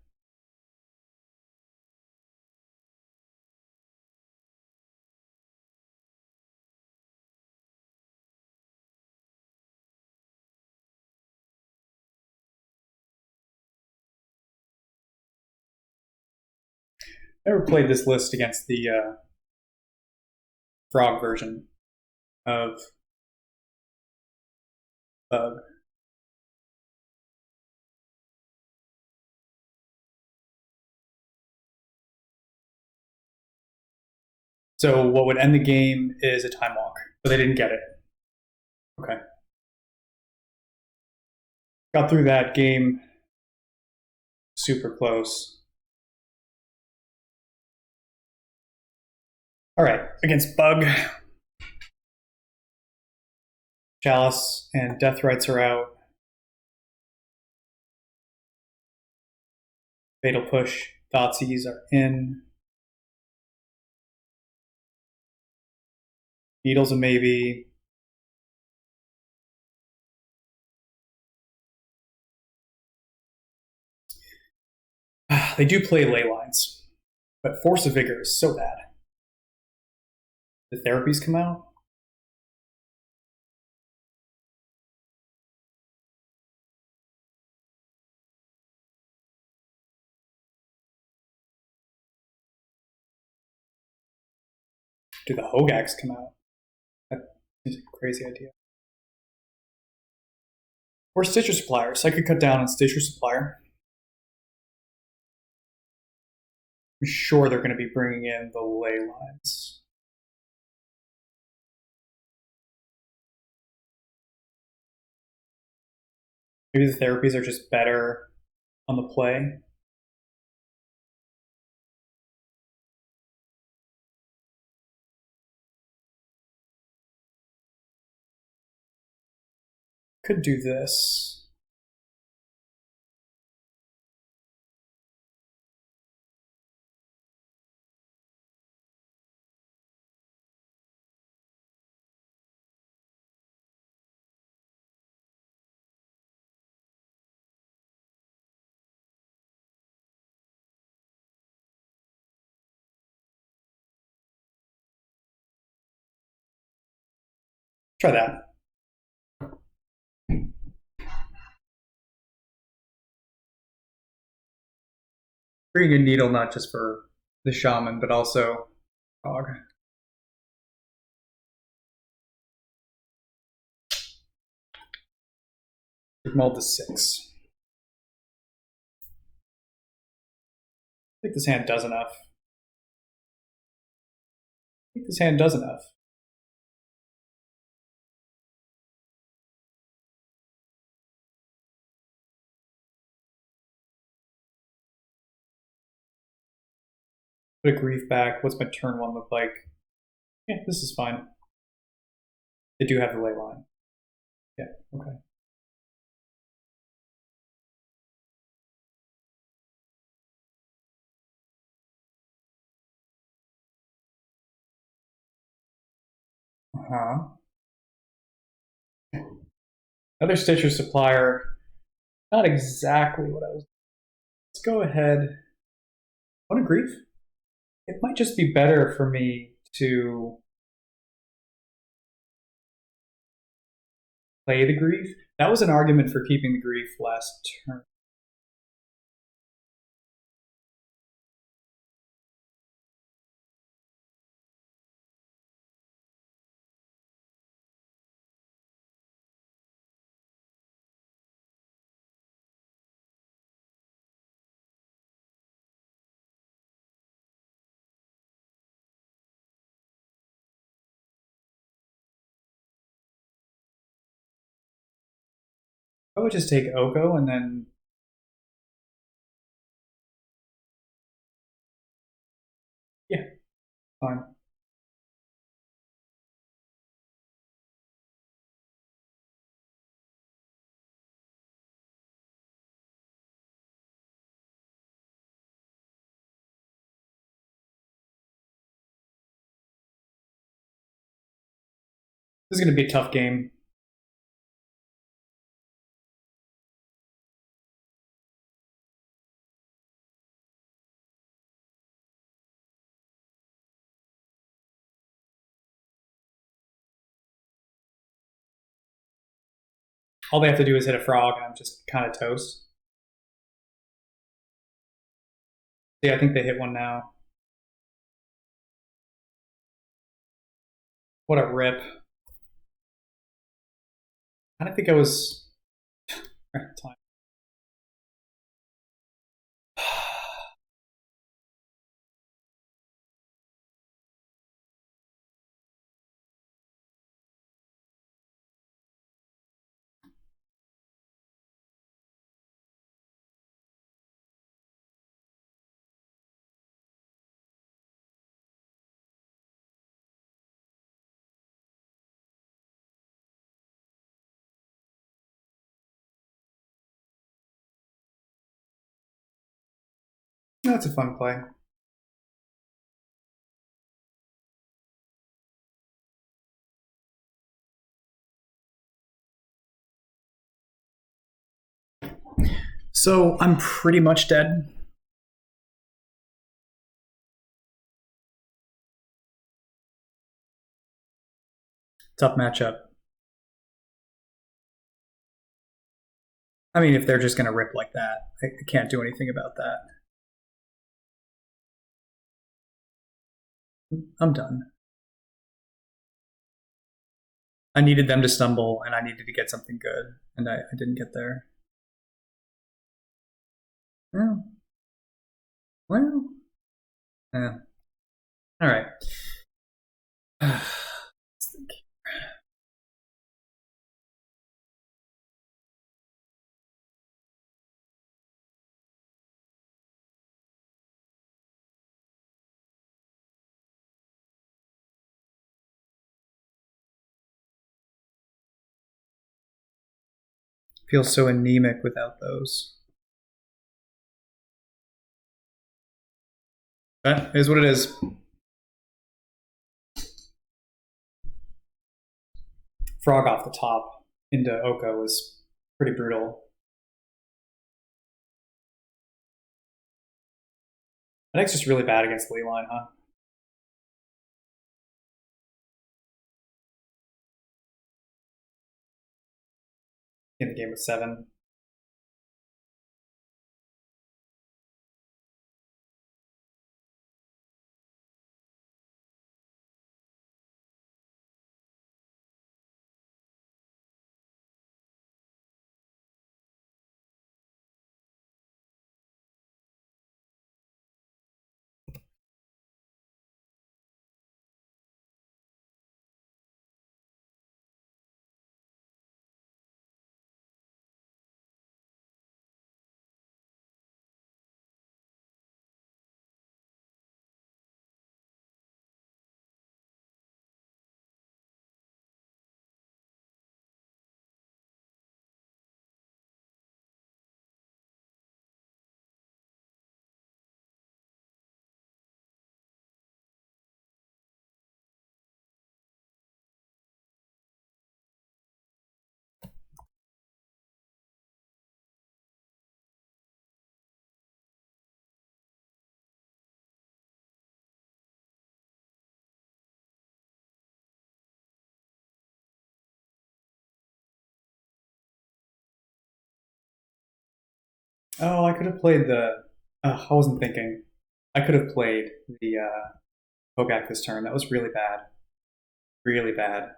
Never played this list against the frog version of Bug. So what would end the game is a Time Walk, but they didn't get it. Okay. Got through that game super close. All right, against Bug, Chalice and Death Rights are out. Fatal Push, Thoughtseize are in. Needle's a maybe. They do play ley lines, but Force of Vigor is so bad. The therapies come out. Do the Hogaks come out? That is a crazy idea. Or Stitcher Supplier. So I could cut down on Stitcher Supplier. I'm sure they're going to be bringing in the ley lines. Maybe the therapies are just better on the play. Could do this. Try that. Bringing a needle not just for the shaman, but also Frog. Mulled to 6. I think this hand does enough. I think this hand does enough. Put a grief back. What's my turn 1 look like? Yeah, this is fine. They do have the ley line. Yeah, okay. Uh-huh. Another Stitcher Supplier. Not exactly what I was. Let's go ahead. Want a grief? It might just be better for me to play the grief. That was an argument for keeping the grief last turn. I would just take Oko and then. Yeah, fine. This is going to be a tough game. All they have to do is hit a frog, and I'm just kind of toast. Yeah, I think they hit one now. What a rip. I don't think I was. Time. That's a fun play. So I'm pretty much dead. Tough matchup. I mean, if they're just going to rip like that, I can't do anything about that. I'm done. I needed them to stumble, and I needed to get something good, and I didn't get there. Well, well, yeah. All right. Feels so anemic without those. That is what it is. Frog off the top into Oko was pretty brutal. That deck's just really bad against Leyline, huh? In the game with 7. Oh, I could have played the. I wasn't thinking. I could have played the Hogak this turn. That was really bad. Really bad.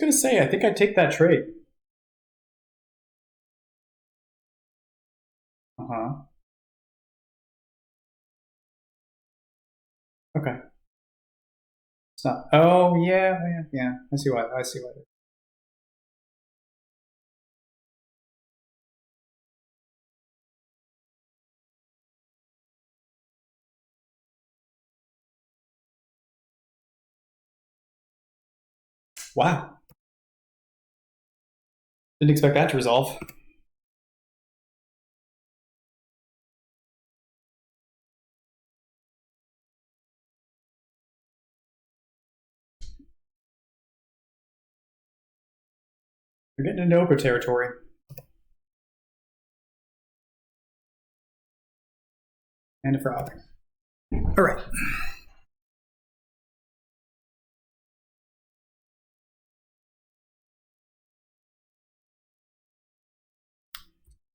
gonna say, I think I'd take that trade. Uh-huh. Okay. It's not. Oh yeah, yeah, yeah. I see why. I see why. Wow. Didn't expect that to resolve. You're getting into Ogre territory. And a frog. All right.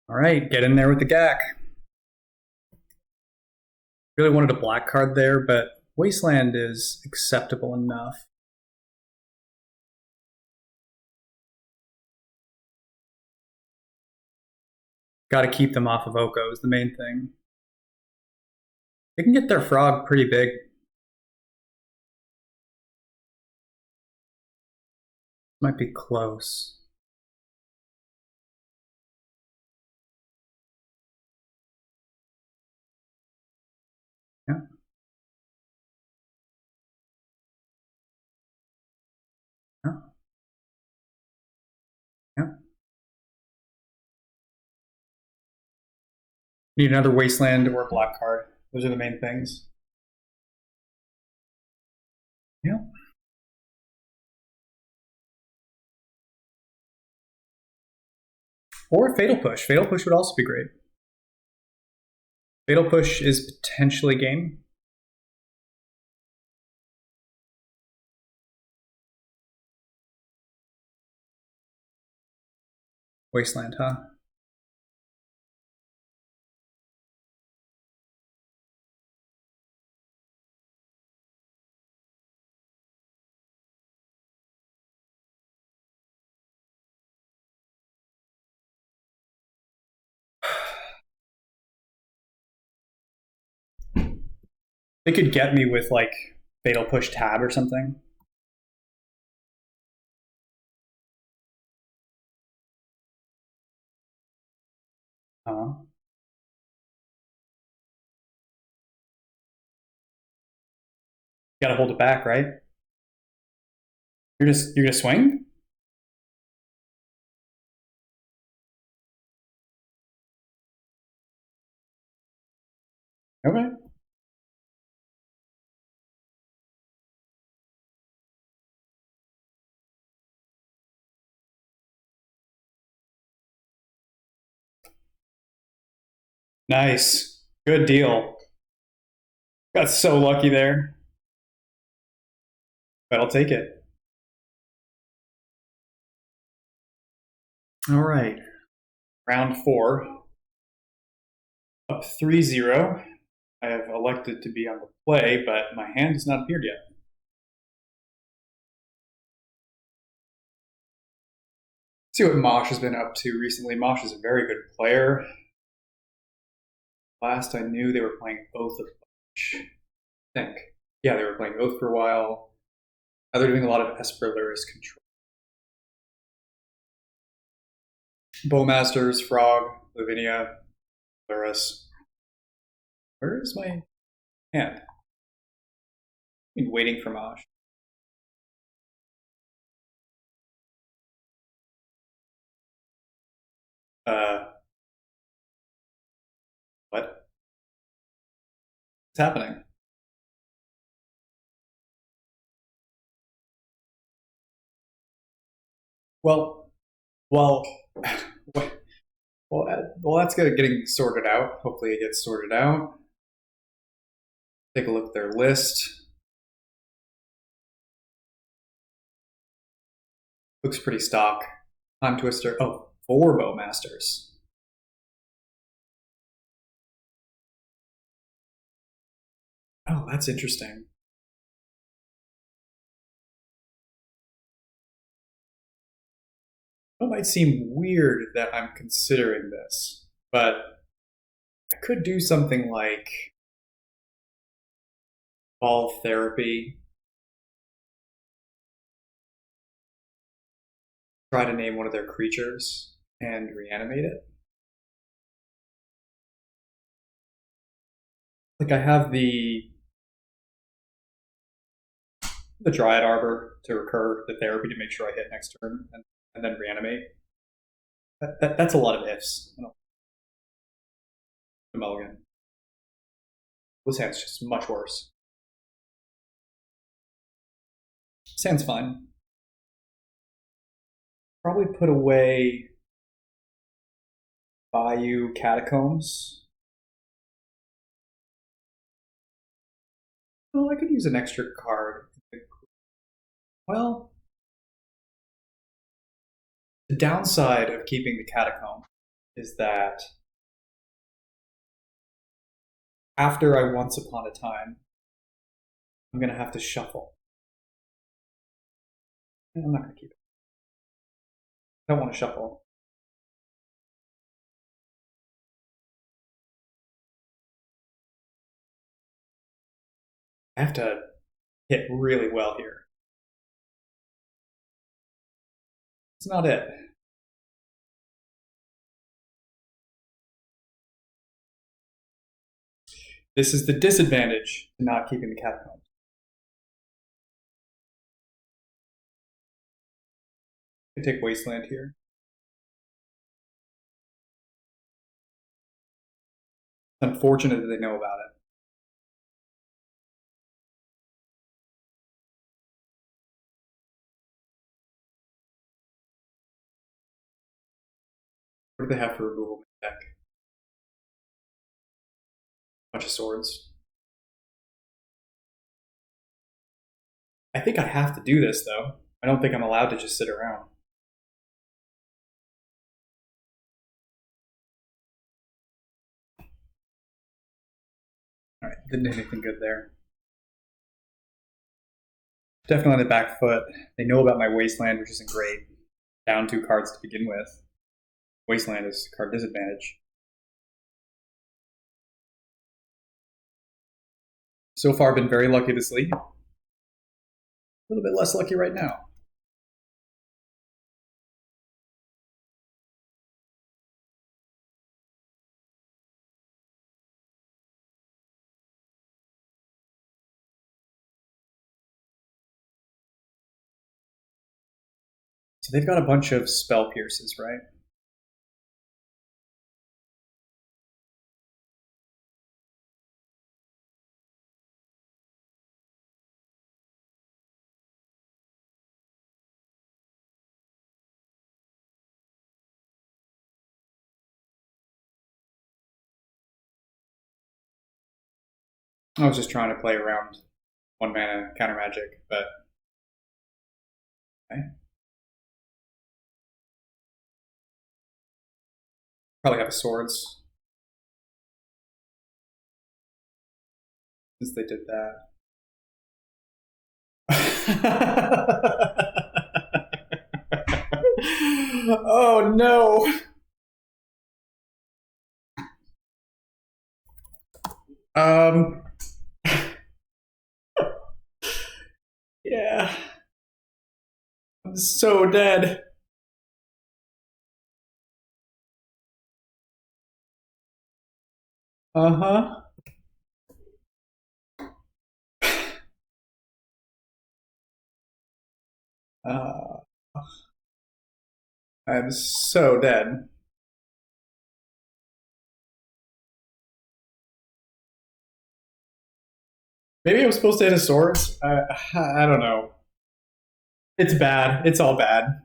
All right, get in there with the Gaak. Really wanted a black card there, but Wasteland is acceptable enough. Got to keep them off of Oko is the main thing. They can get their frog pretty big. Might be close. Yeah. Yeah. Yeah. Need another Wasteland or a black card. Those are the main things. Yeah. Or Fatal Push. Fatal Push would also be great. Fatal Push is potentially game. Wasteland, huh? They could get me with like Fatal Push Tab or something. You gotta hold it back, right? You're gonna swing? Okay. Nice. Good deal. Got so lucky there. But I'll take it. All right. Round 4. Up 3-0. I have elected to be on the play, but my hand has not appeared yet. See what Mosh has been up to recently. Mosh is a very good player. Last I knew, they were playing Oath of Bunch. I think. Yeah, they were playing Oath for a while. Now they're doing a lot of Esper Lyris control. Bowmasters, Frog, Lavinia, Lyris. Where is my hand? I've been waiting for Mosh. What? What's happening? Well, well, well, that's good. Getting sorted out. Hopefully, it gets sorted out. Take a look at their list. Looks pretty stock. Time Twister. Oh, 4 Bowmasters. Oh, that's interesting. It might seem weird that I'm considering this, but I could do something like ball therapy, try to name one of their creatures, and reanimate it. Like I have the Dryad Arbor to recur the therapy to make sure I hit next turn, and then reanimate. That's a lot of ifs. I don't the mulligan. This hand's just much worse. This hand's fine. Probably put away Bayou Catacombs. Oh, I could use an extra card. Well, the downside of keeping the Catacomb is that after I Once Upon a Time, I'm going to have to shuffle. I'm not going to keep it. I don't want to shuffle. I have to hit really well here. It's not it. This is the disadvantage to not keeping the Catacombs. I take Wasteland here. It's unfortunate that they know about it. What do they have for removal in the deck? A bunch of swords. I think I have to do this, though. I don't think I'm allowed to just sit around. Alright, didn't do anything good there. Definitely on the back foot. They know about my Wasteland, which isn't great. Down 2 cards to begin with. Wasteland is card disadvantage. So far, been very lucky this league. A little bit less lucky right now. So they've got a bunch of spell pierces, right? I was just trying to play around 1 mana counter magic, but okay. Probably have swords since they did that. Oh no! Um. Yeah. I'm so dead. Uh huh. Uh, I'm so dead. Maybe I'm supposed to hit a swords. I don't know. It's bad. It's all bad.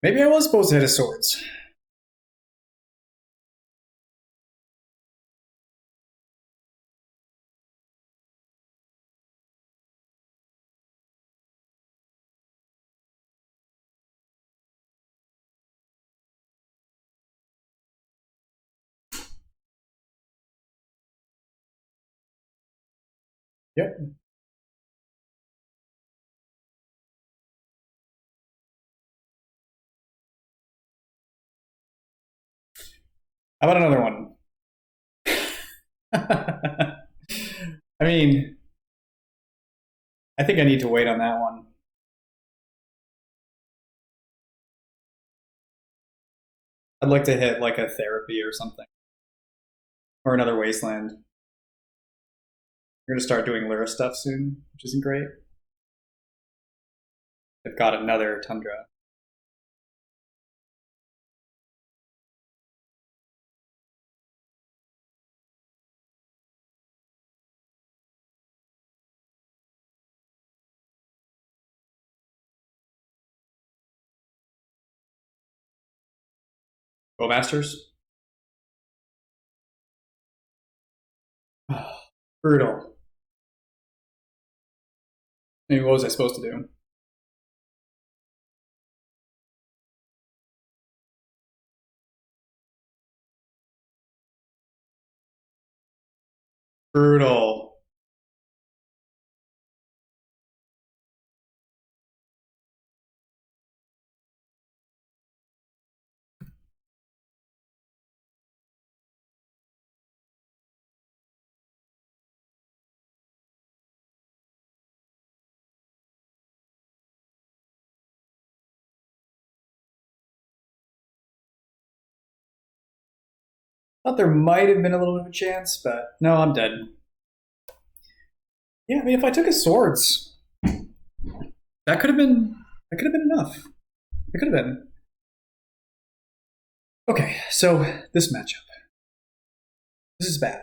Maybe I was supposed to hit a swords. Yep. How about another one? I mean, I think I need to wait on that one. I'd like to hit like a therapy or something, or another wasteland. We're gonna start doing Lyra stuff soon, which isn't great. They've got another tundra. Go Masters. Brutal. I mean, what was I supposed to do? Brutal. Thought there might have been a little bit of a chance, but no, I'm dead. Yeah, I mean, if I took his swords, that could have been that could have been enough. It could have been. Okay, so this matchup. This is bad.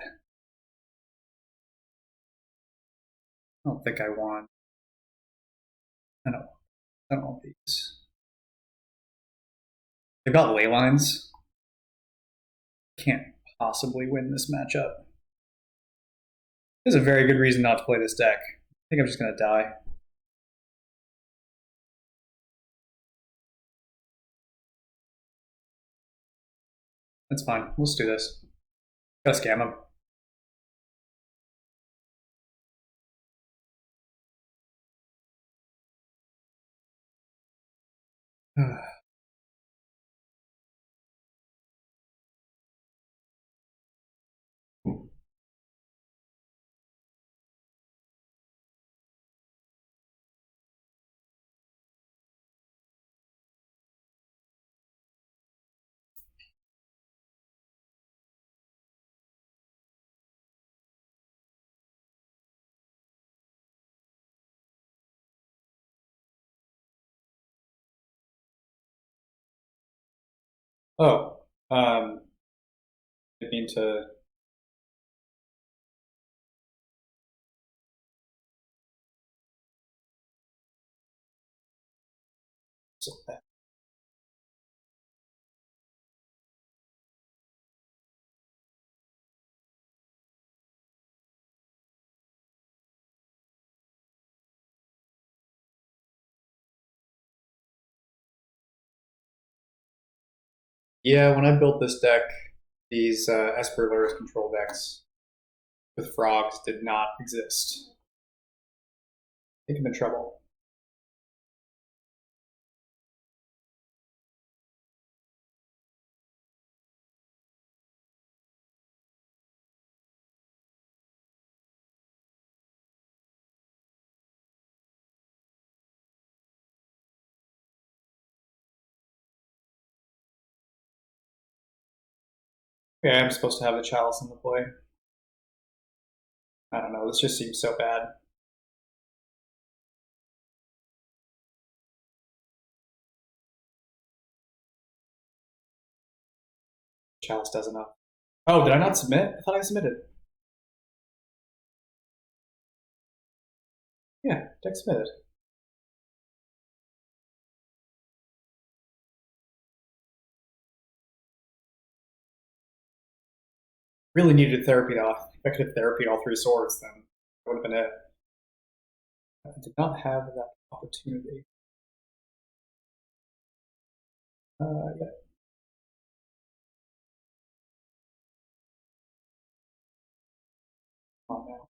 I don't think I want. I don't. I don't want these. They've got ley lines. Can't possibly win this matchup. There's a very good reason not to play this deck. I think I'm just gonna die. That's fine. Let's do this. Gotta scam him. Oh, I mean to. Yeah, when I built this deck, these Esper Lurrus control decks with frogs did not exist. I think I'm in trouble. Yeah, I'm supposed to have the chalice in the play. I don't know. This just seems so bad. Chalice does enough. Oh, did I not submit? I thought I submitted. Yeah, deck submitted. Really needed therapy though. If I could have therapied all three swords, then that would have been it. I did not have that opportunity. Yeah. Come on now.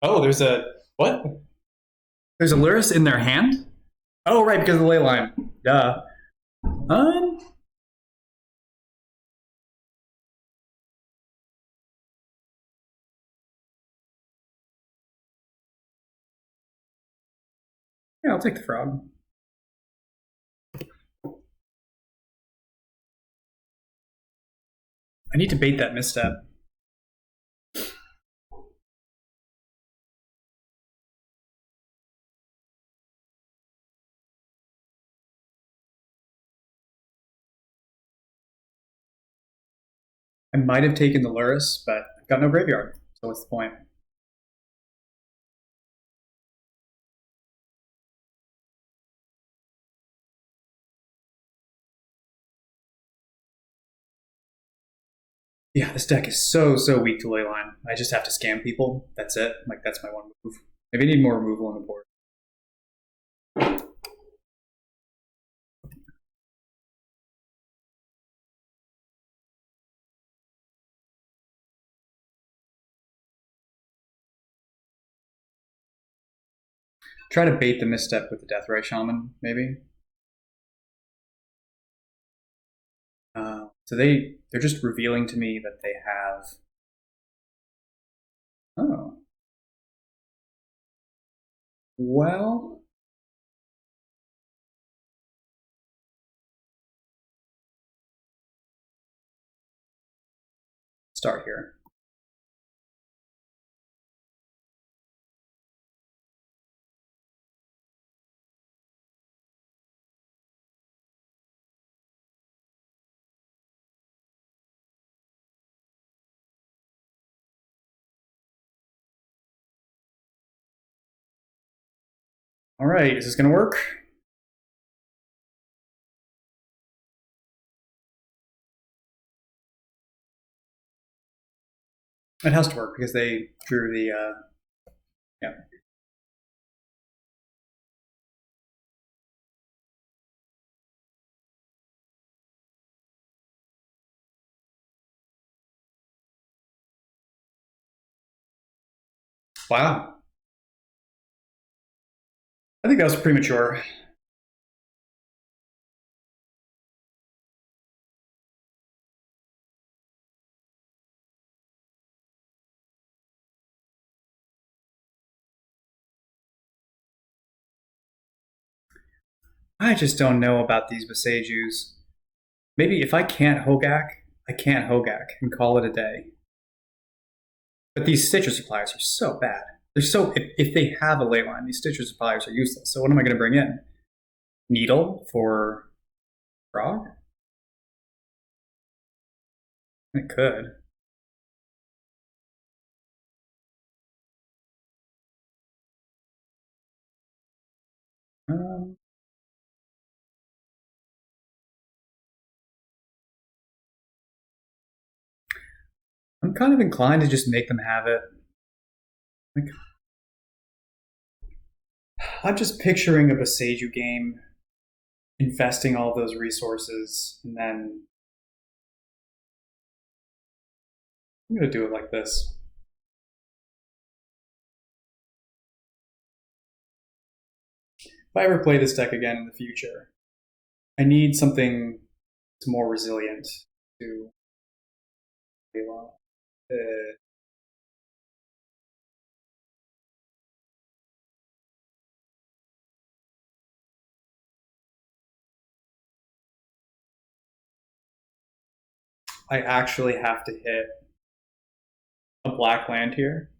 Oh, there's a what? There's a Lyris in their hand? Oh, right, because of the ley line. Duh. Um. Yeah, I'll take the frog. I need to bait that misstep. I might have taken the Luris, but I've got no graveyard. So what's the point? Yeah, this deck is so weak to Leyline. I just have to scam people. That's it. Like that's my one move. Maybe I need more removal on the board. Try to bait the misstep with the Deathrite Shaman, maybe. So they're just revealing to me that they have. Oh, well. Start here. All right, is this gonna work? It has to work because they drew the. Yeah. Wow. I think that was premature. I just don't know about these Besejus. Maybe if I can't Hogak, I can't Hogak and call it a day. But these Stitcher suppliers are so bad. They're so if they have a ley line, these Stitcher suppliers are useless. So what am I going to bring in? Needle for frog? It could. Um, I'm kind of inclined to just make them have it. Like, I'm just picturing a Beseju game, investing all those resources, and then I'm going to do it like this. If I ever play this deck again in the future, I need something that's more resilient to uh, I actually have to hit a black land here.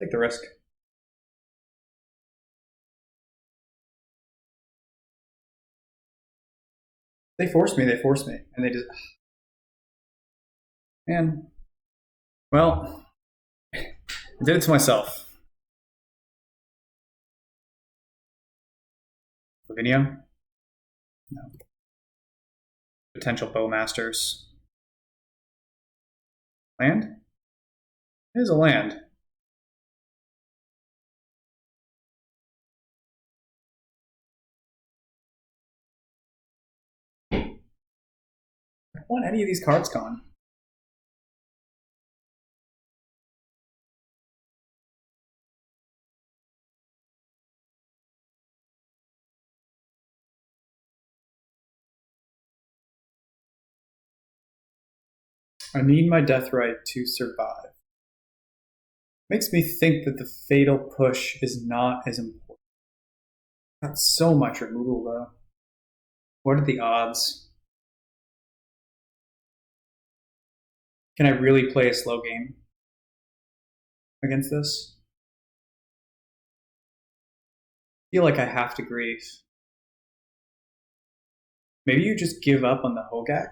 Take the risk. They forced me, and they just. Man. Well, I did it to myself. Lavinia? No. Potential bowmasters. Land? It is a land. I want any of these cards gone. I need my death right to survive. Makes me think that the fatal push is not as important. Got so much removal though. What are the odds? Can I really play a slow game against this? I feel like I have to grieve. Maybe you just give up on the Hogak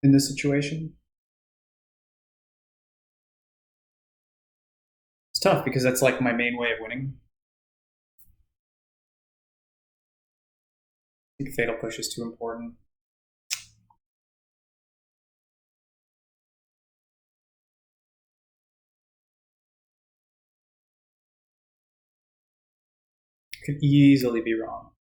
in this situation. It's tough because that's like my main way of winning. I think fatal push is too important. Could easily be wrong.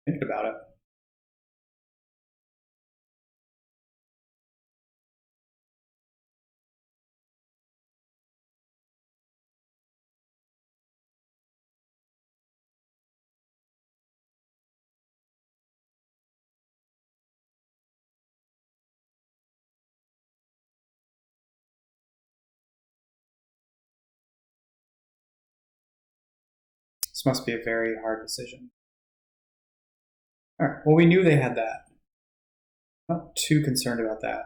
Thinking about it. This must be a very hard decision. All right. Well, we knew they had that. Not too concerned about that.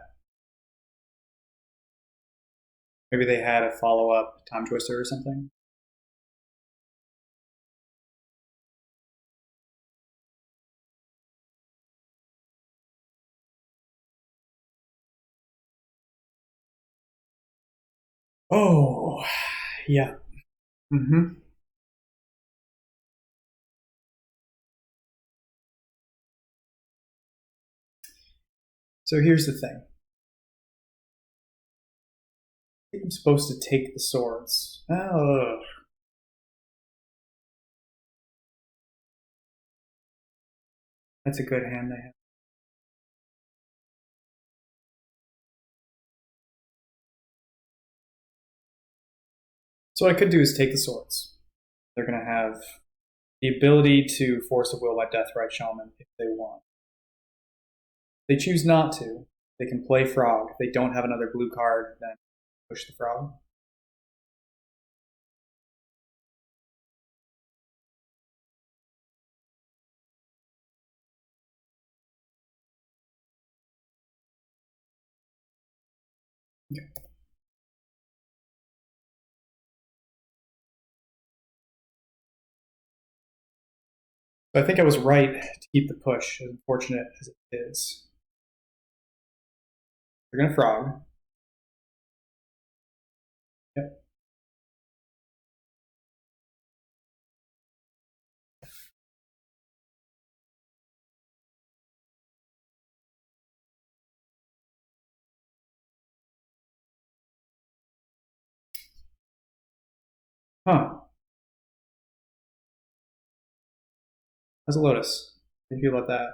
Maybe they had a follow-up time twister or something. Oh, yeah. Mm-hmm. So here's the thing. I think I'm supposed to take the swords. Oh, that's a good hand they have. So what I could do is take the swords. They're going to have the ability to force a will by Deathrite Shaman if they want. If they choose not to, they can play Frog. If they don't have another blue card, then push the Frog. Okay. So I think I was right to keep the push, as unfortunate as it is. They're going to Frog. Yep. Huh. How's a Lotus? How do you feel about that?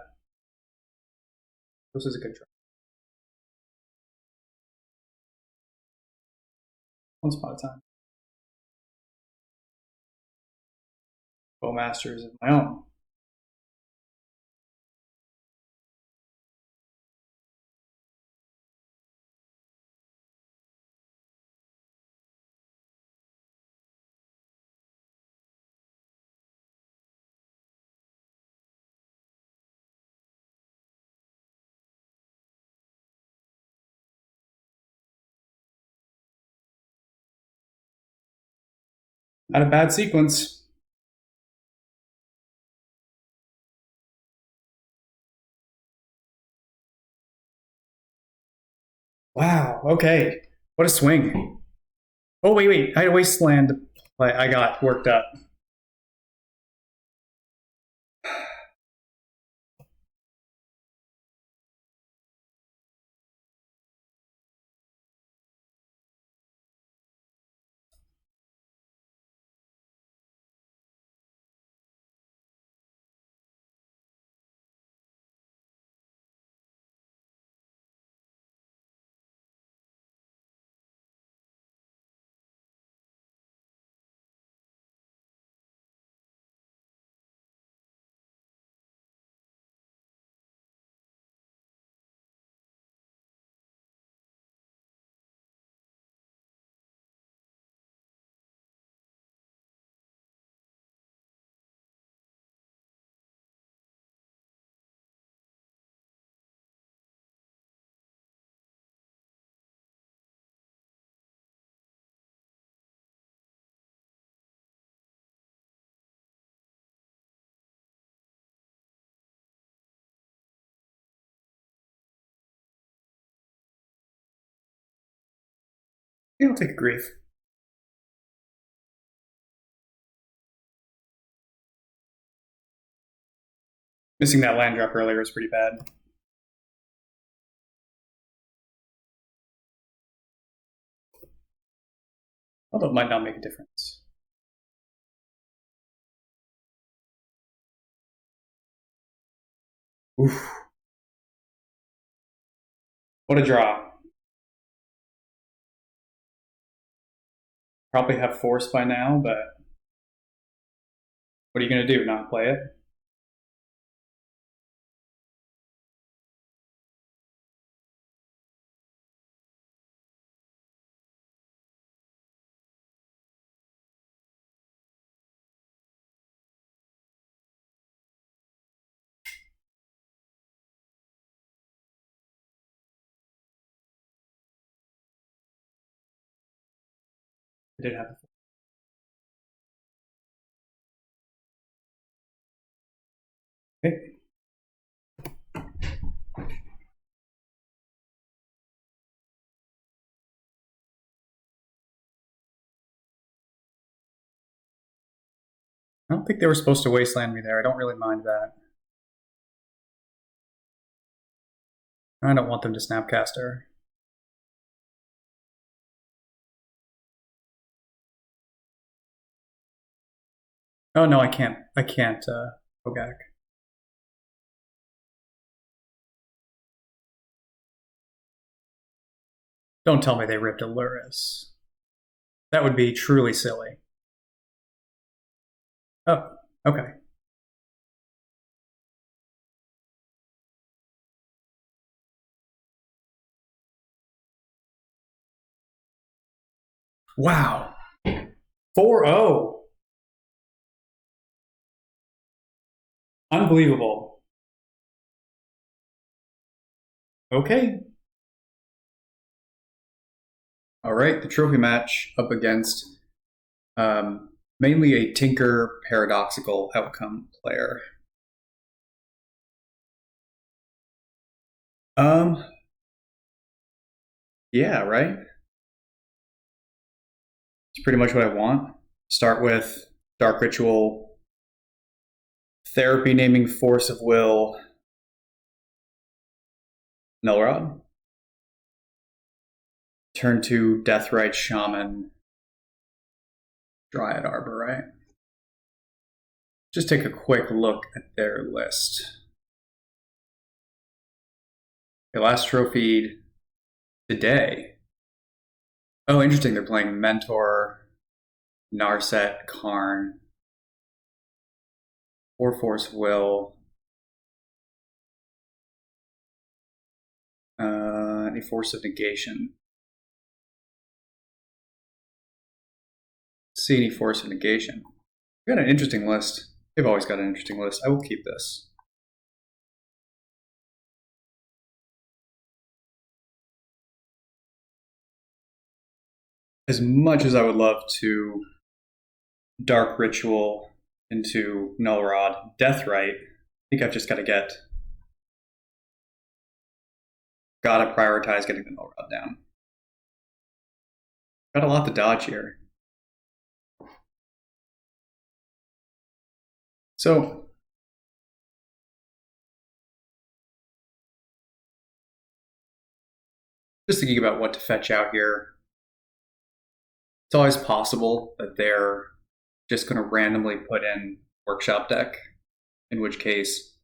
This is a good try. Once upon a time. Bowmasters of my own. Not a bad sequence. Wow. Okay. What a swing. Oh, wait. I had a Wasteland. I got worked up. Yeah, I'll take a grief. Missing that land drop earlier was pretty bad. Although it might not make a difference. Oof. What a draw. Probably have force by now, but what are you going to do? Not play it? I did have a okay. I don't think they were supposed to wasteland me there. I don't really mind that. I don't want them to Snapcaster. Oh no, I can't. I can't go Gaak. Don't tell me they ripped a Luris. That would be truly silly. Oh, okay. Wow. 4-0. Unbelievable. Okay. All right, the trophy match up against mainly a Tinker Paradoxical Outcome player. Yeah, right? It's pretty much what I want. Start with Dark Ritual, Therapy naming Force of Will, Nullrod. Turn to Deathrite Shaman, Dryad Arbor, right? Just take a quick look at their list. The last trophied today. Oh, interesting. They're playing Mentor, Narset, Karn, 4 Force Will. Any Force of Negation. See any Force of Negation. We've got an interesting list. They've always got an interesting list. I will keep this. As much as I would love to Dark Ritual into Nullrod, Deathrite, I think I've just got to gotta prioritize getting the Nullrod down. Got a lot to dodge here. So, just thinking about what to fetch out here. It's always possible that they're just going to randomly put in Workshop deck, in which case,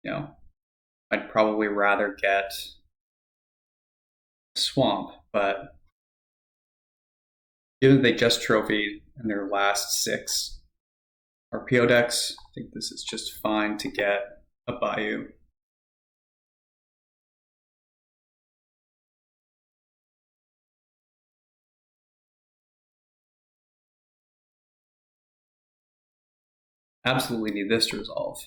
I'd probably rather get Swamp, but given that they just trophied in their last 6 RPO decks, I think this is just fine to get a Bayou. Absolutely need this to resolve.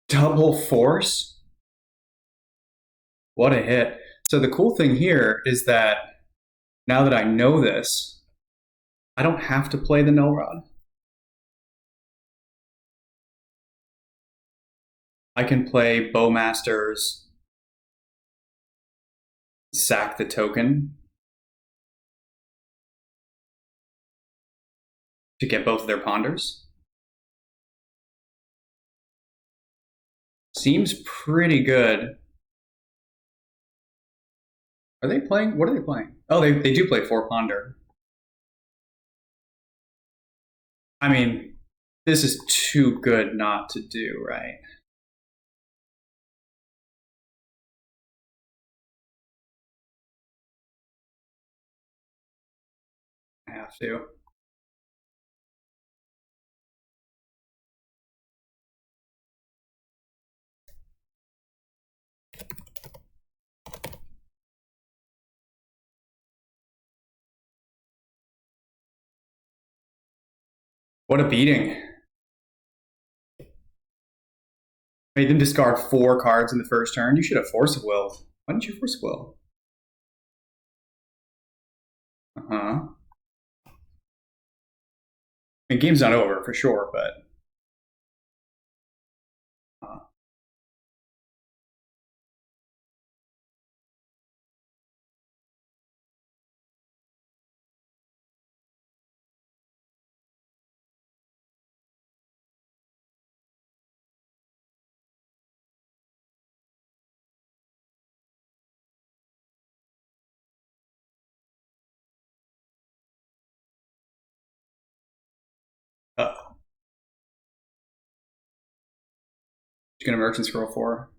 Double Force? What a hit. So the cool thing here is that now that I know this, I don't have to play the Nullrod. I can play Bowmasters, sack the token to get both of their ponders. Seems pretty good. Are they playing? What are they playing? Oh, they do play 4 ponder. I mean, this is too good not to do, right? I have to. What a beating. Made them discard 4 cards in the first turn. You should have Force of Will. Why didn't you Force of Will? Uh-huh. The game's not over, for sure, but... Just gonna Merchant Scroll 4.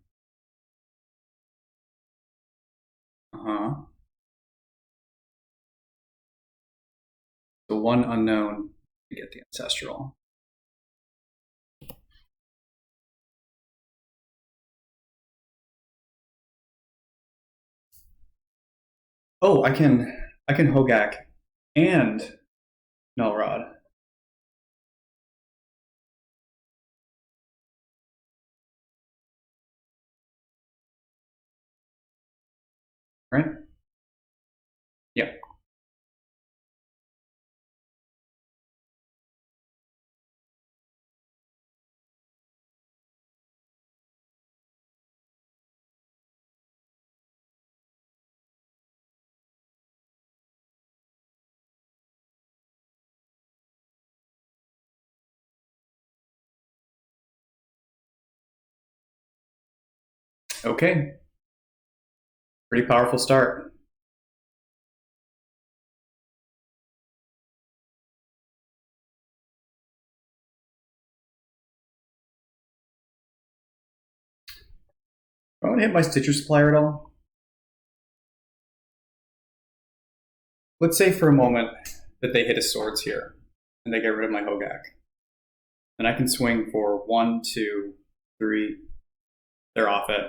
Uh-huh. The 1 unknown to get the Ancestral. Oh, I can Hogak and Null Rod. Right? Yep. Okay. Pretty powerful start. I want to hit my Stitcher Supplier at all. Let's say for a moment that they hit a Swords here, and they get rid of my Hogak. And I can swing for 1, 2, 3. They're off it.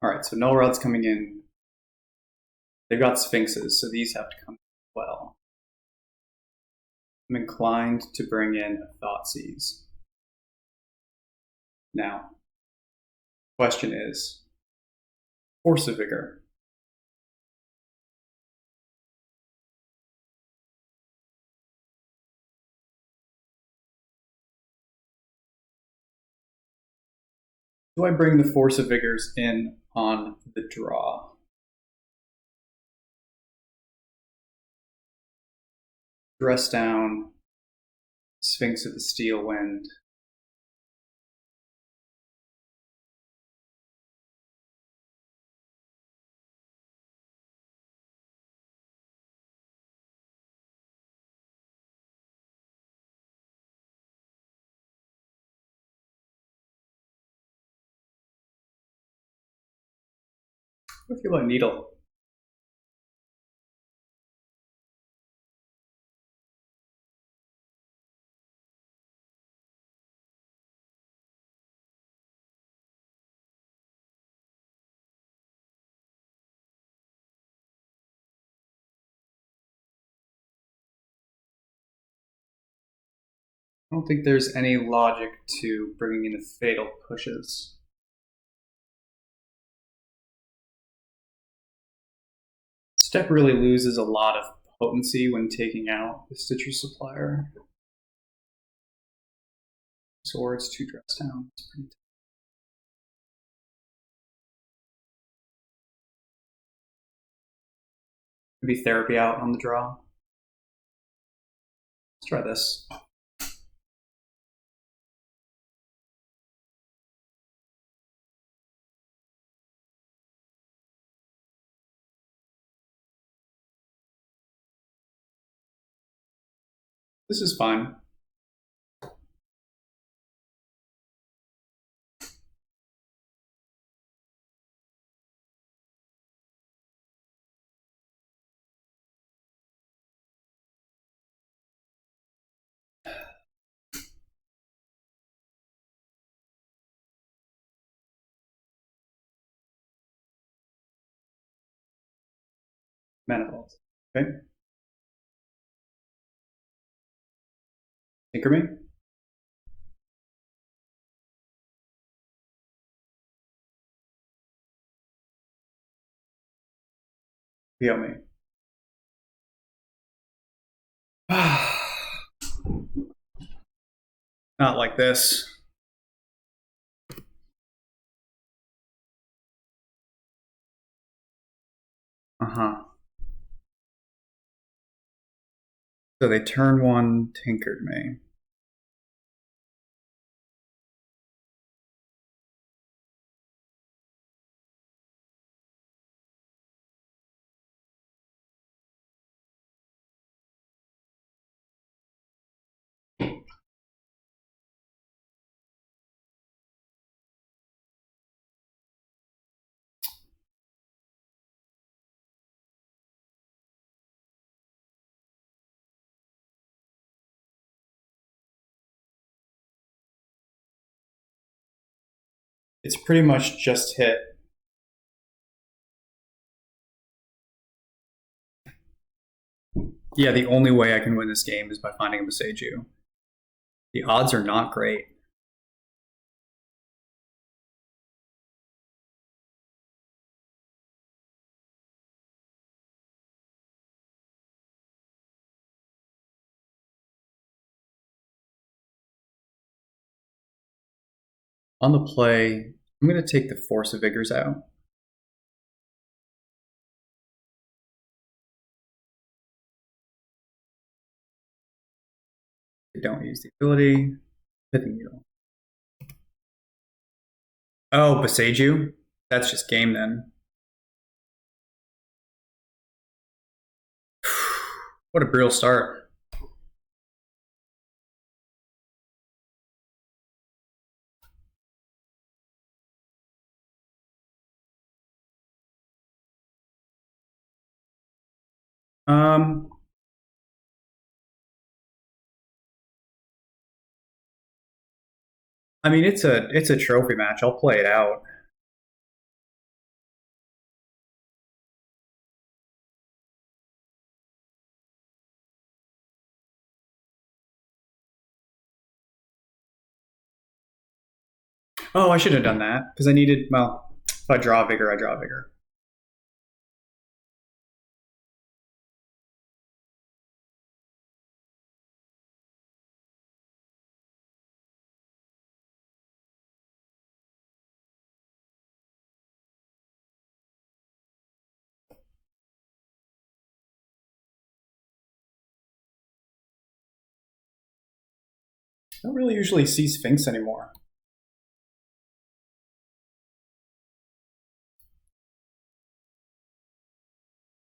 All right, so Null Rod's coming in. They've got Sphinxes, so these have to come as well. I'm inclined to bring in a Thoughtseize. Now, question is, Force of Vigor. Do I bring the Force of Vigors in on the draw? Dress down, Sphinx of the Steel Wind. What do you feel about Needle? I don't think there's any logic to bringing in the Fatal Pushes. Step really loses a lot of potency when taking out the Stitcher Supplier. Swords, 2 dress down. It's pretty tough. Maybe therapy out on the draw. Let's try this. This is fine. Manifold. Okay. Tinker me. Heal me. Not like this. Uh-huh. So they turn 1, tinkered me. It's pretty much just hit. Yeah, the only way I can win this game is by finding a Boseiju. The odds are not great. On the play, I'm going to take the Force of Vigors out. They don't use the ability. Pithing Needle. Oh, Boseiju? That's just game then. What a brutal start. I mean, it's a trophy match. I'll play it out. Oh, I should have done that because I needed. Well, if I draw Vigor, I draw Vigor. I don't really usually see Sphinx anymore.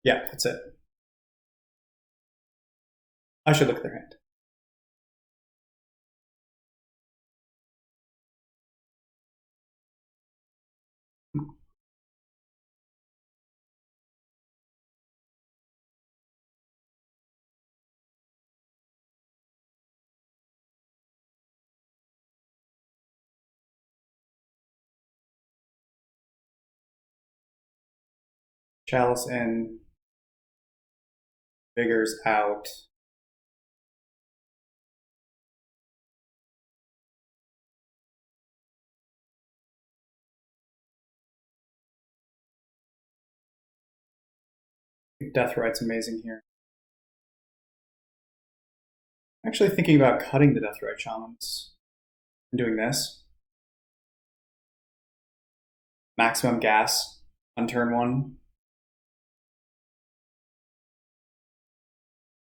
Yeah, that's it. I should look at their hand. Chalice in. Vigor's out. Death Right's amazing here. I'm actually thinking about cutting the Deathrite Shamans and doing this. Maximum gas on turn 1.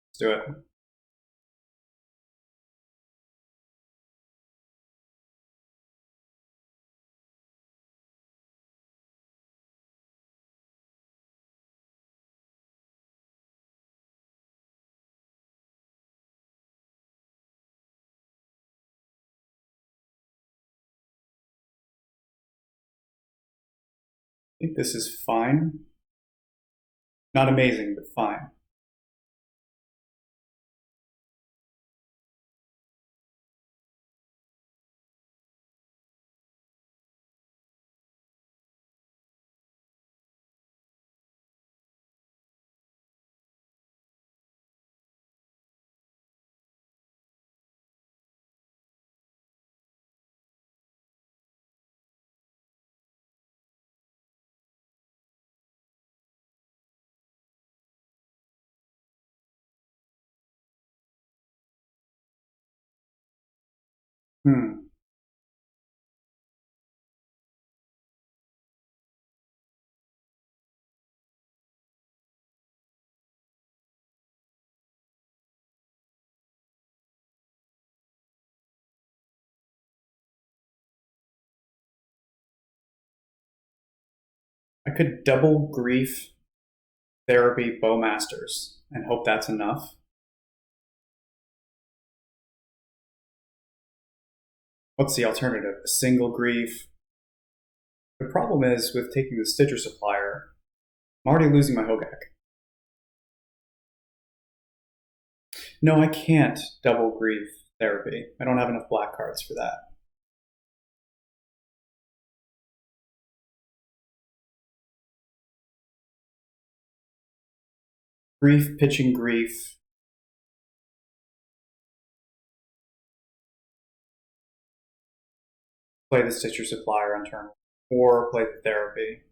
Let's do it. I think this is fine. Not amazing, but fine. Hmm. I could double grief therapy bowmasters and hope that's enough. What's the alternative? A single grief. The problem is with taking the Stitcher Supplier, I'm already losing my Hogak. No, I can't double grief therapy. I don't have enough black cards for that. Grief, pitching grief. Play the Stitcher Supplier on turn 1, or play the therapy.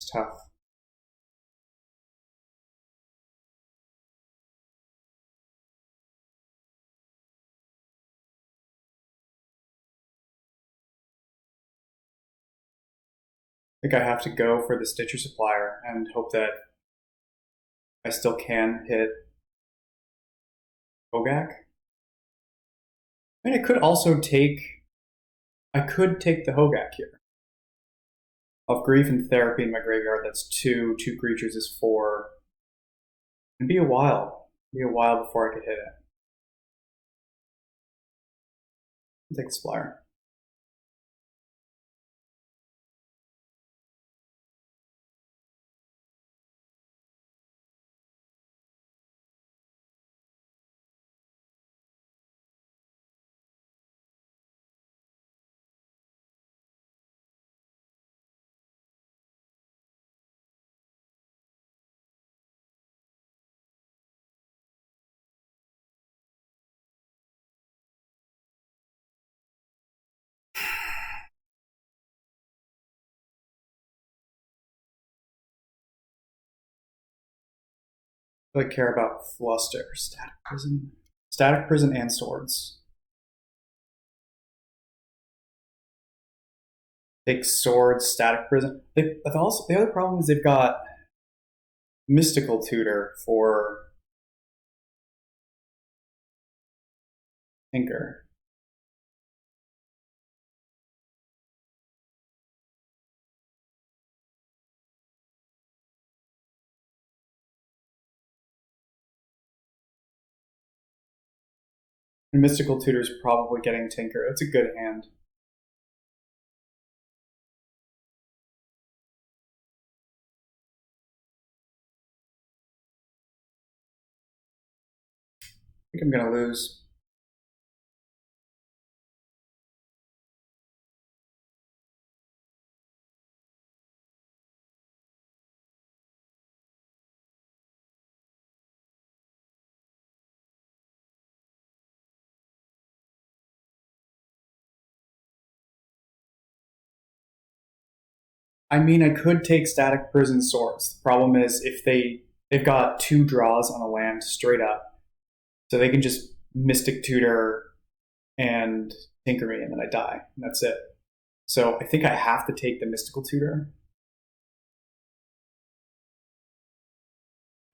It's tough. I think I have to go for the Stitcher Supplier and hope that I still can hit Hogak. I mean, I could also take. I could take the Hogak here. Of grief and therapy in my graveyard, that's 2. 2 creatures is 4. It'd be a while. It'd be a while before I could hit it. I'll take the Supplier. I really care about Fluster, Static Prison, and Swords. Take Swords, Static Prison. The other problem is they've got Mystical Tutor for Tinker. And Mystical Tutor's probably getting Tinker. It's a good hand. I think I'm gonna lose. I mean, I could take Static Prison Swords. The problem is if they they've got 2 draws on a land straight up, so they can just Mystic Tutor and Tinker me, and then I die, and that's it. So I think I have to take the Mystical Tutor.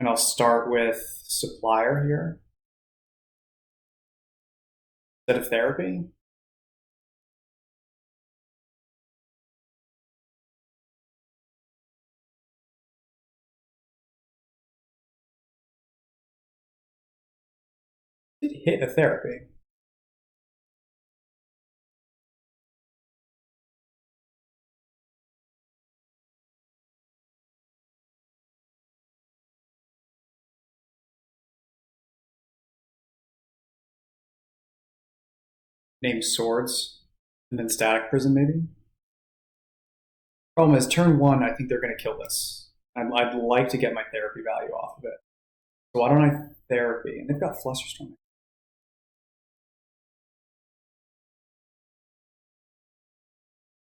And I'll start with Supplier here instead of Therapy. Did hit a Therapy. Name Swords, and then Static Prison maybe. Problem is, turn 1, I think they're going to kill this. I'd like to get my Therapy value off of it. So why don't I Therapy? And they've got Flusterstorm.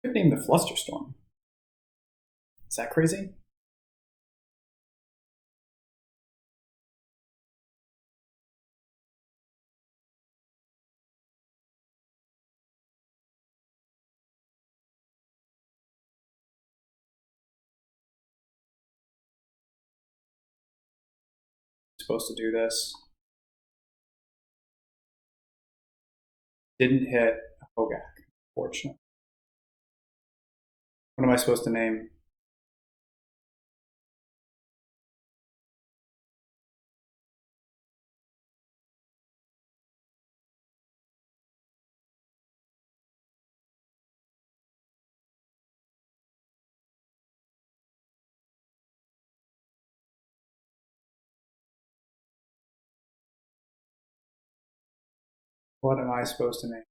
I could name the Flusterstorm. Is that crazy? Supposed to do this. Didn't hit a Hogak, fortunately. What am I supposed to name? What am I supposed to name?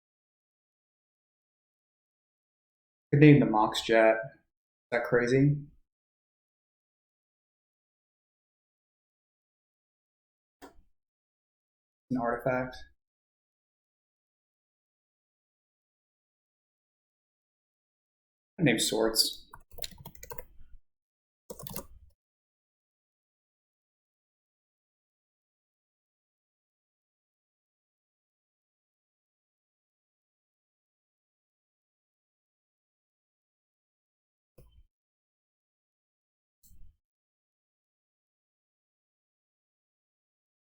I could name the Mox Jet. Is that crazy? An artifact. I name Swords.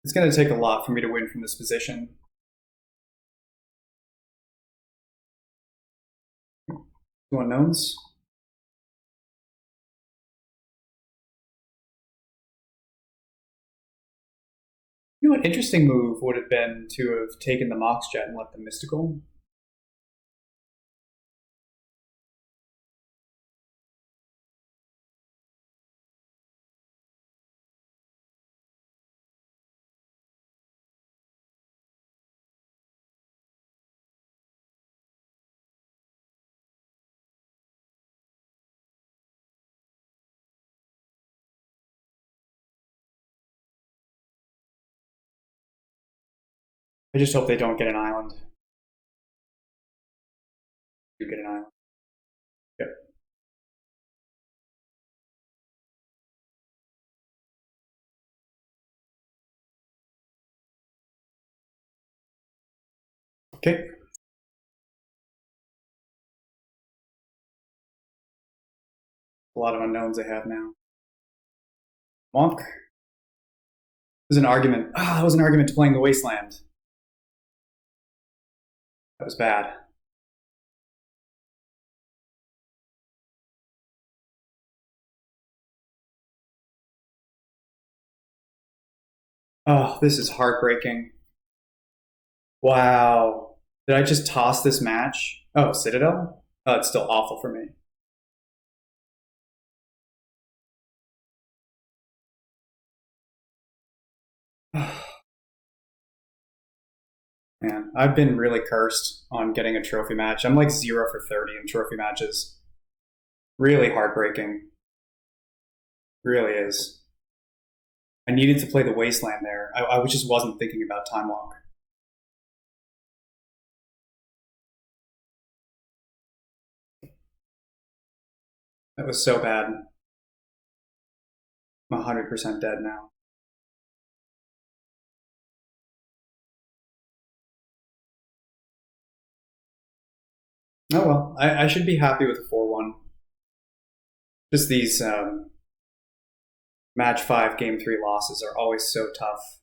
It's going to take a lot for me to win from this position. Two unknowns. You know, an interesting move would have been to have taken the Mox Jet and let the Mystical. I just hope they don't get an island. You get an island. Yep. Okay. A lot of unknowns I have now. Monk. It was an argument. It was an argument to playing the Wasteland. That was bad. Oh, this is heartbreaking. Wow. Did I just toss this match? Oh, Citadel? Oh, it's still awful for me. Man, I've been really cursed on getting a trophy match. I'm like 0 for 30 in trophy matches. Really heartbreaking. Really is. I needed to play the Wasteland there. I just wasn't thinking about Time Walk. That was so bad. I'm 100% dead now. Oh well, I should be happy with a 4-1. Just these match 5, game 3 losses are always so tough,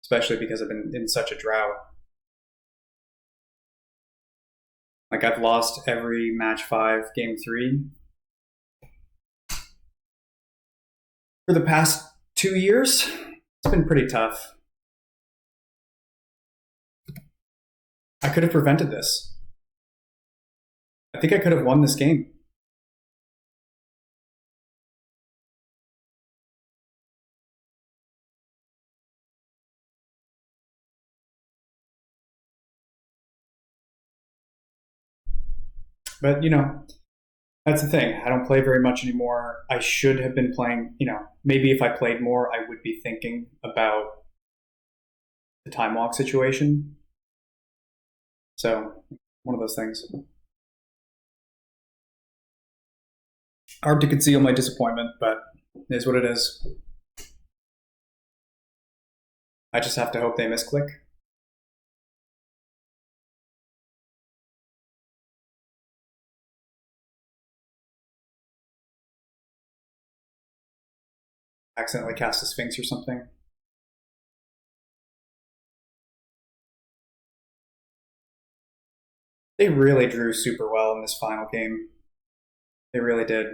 especially because I've been in such a drought. Like, I've lost every match 5, game 3 for the past 2 years. It's been pretty tough. I could have prevented this. I think I could have won this game. But, that's the thing. I don't play very much anymore. I should have been playing, maybe if I played more, I would be thinking about the time walk situation. So, one of those things. Hard to conceal my disappointment, but it is what it is. I just have to hope they misclick. Accidentally cast a Sphinx or something. They really drew super well in this final game. They really did.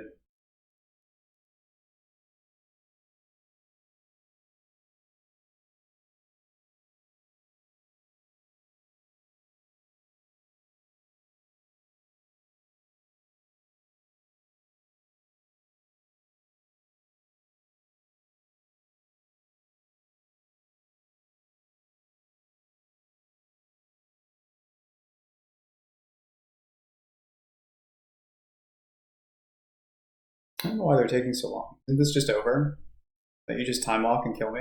I don't know why they're taking so long. Isn't this just over? That you just time walk and kill me?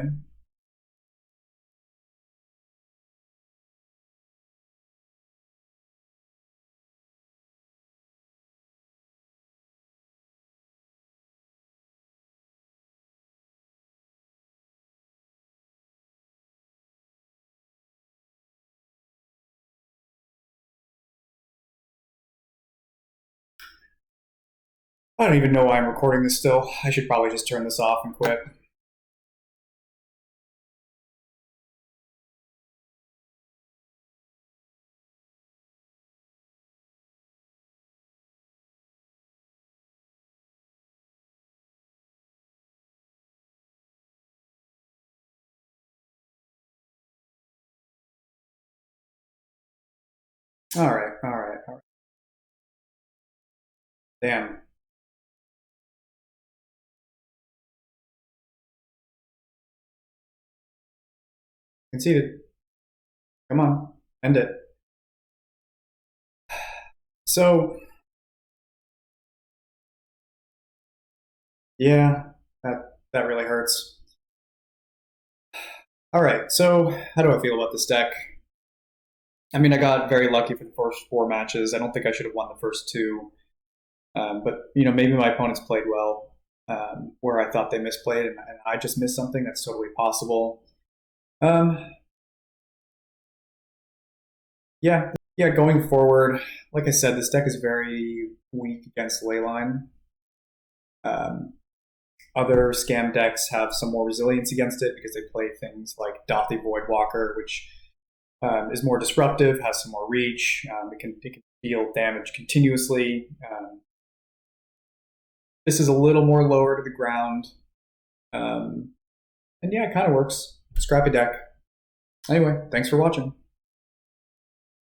I don't even know why I'm recording this still. I should probably just turn this off and quit. Alright, alright, alright. Damn. Conceded. Come on. End it. So, yeah, that really hurts. Alright, so how do I feel about this deck? I mean, I got very lucky for the first 4 matches. I don't think I should have won the first 2. But, maybe my opponents played well, where I thought they misplayed and I just missed something. That's totally possible. Yeah, going forward, like I said, this deck is very weak against Leyline. Other scam decks have some more resilience against it because they play things like Dothy Voidwalker, which is more disruptive, has some more reach. It can deal damage continuously. This is a little more lower to the ground. And yeah, it kind of works. Scrappy deck. Anyway, thanks for watching.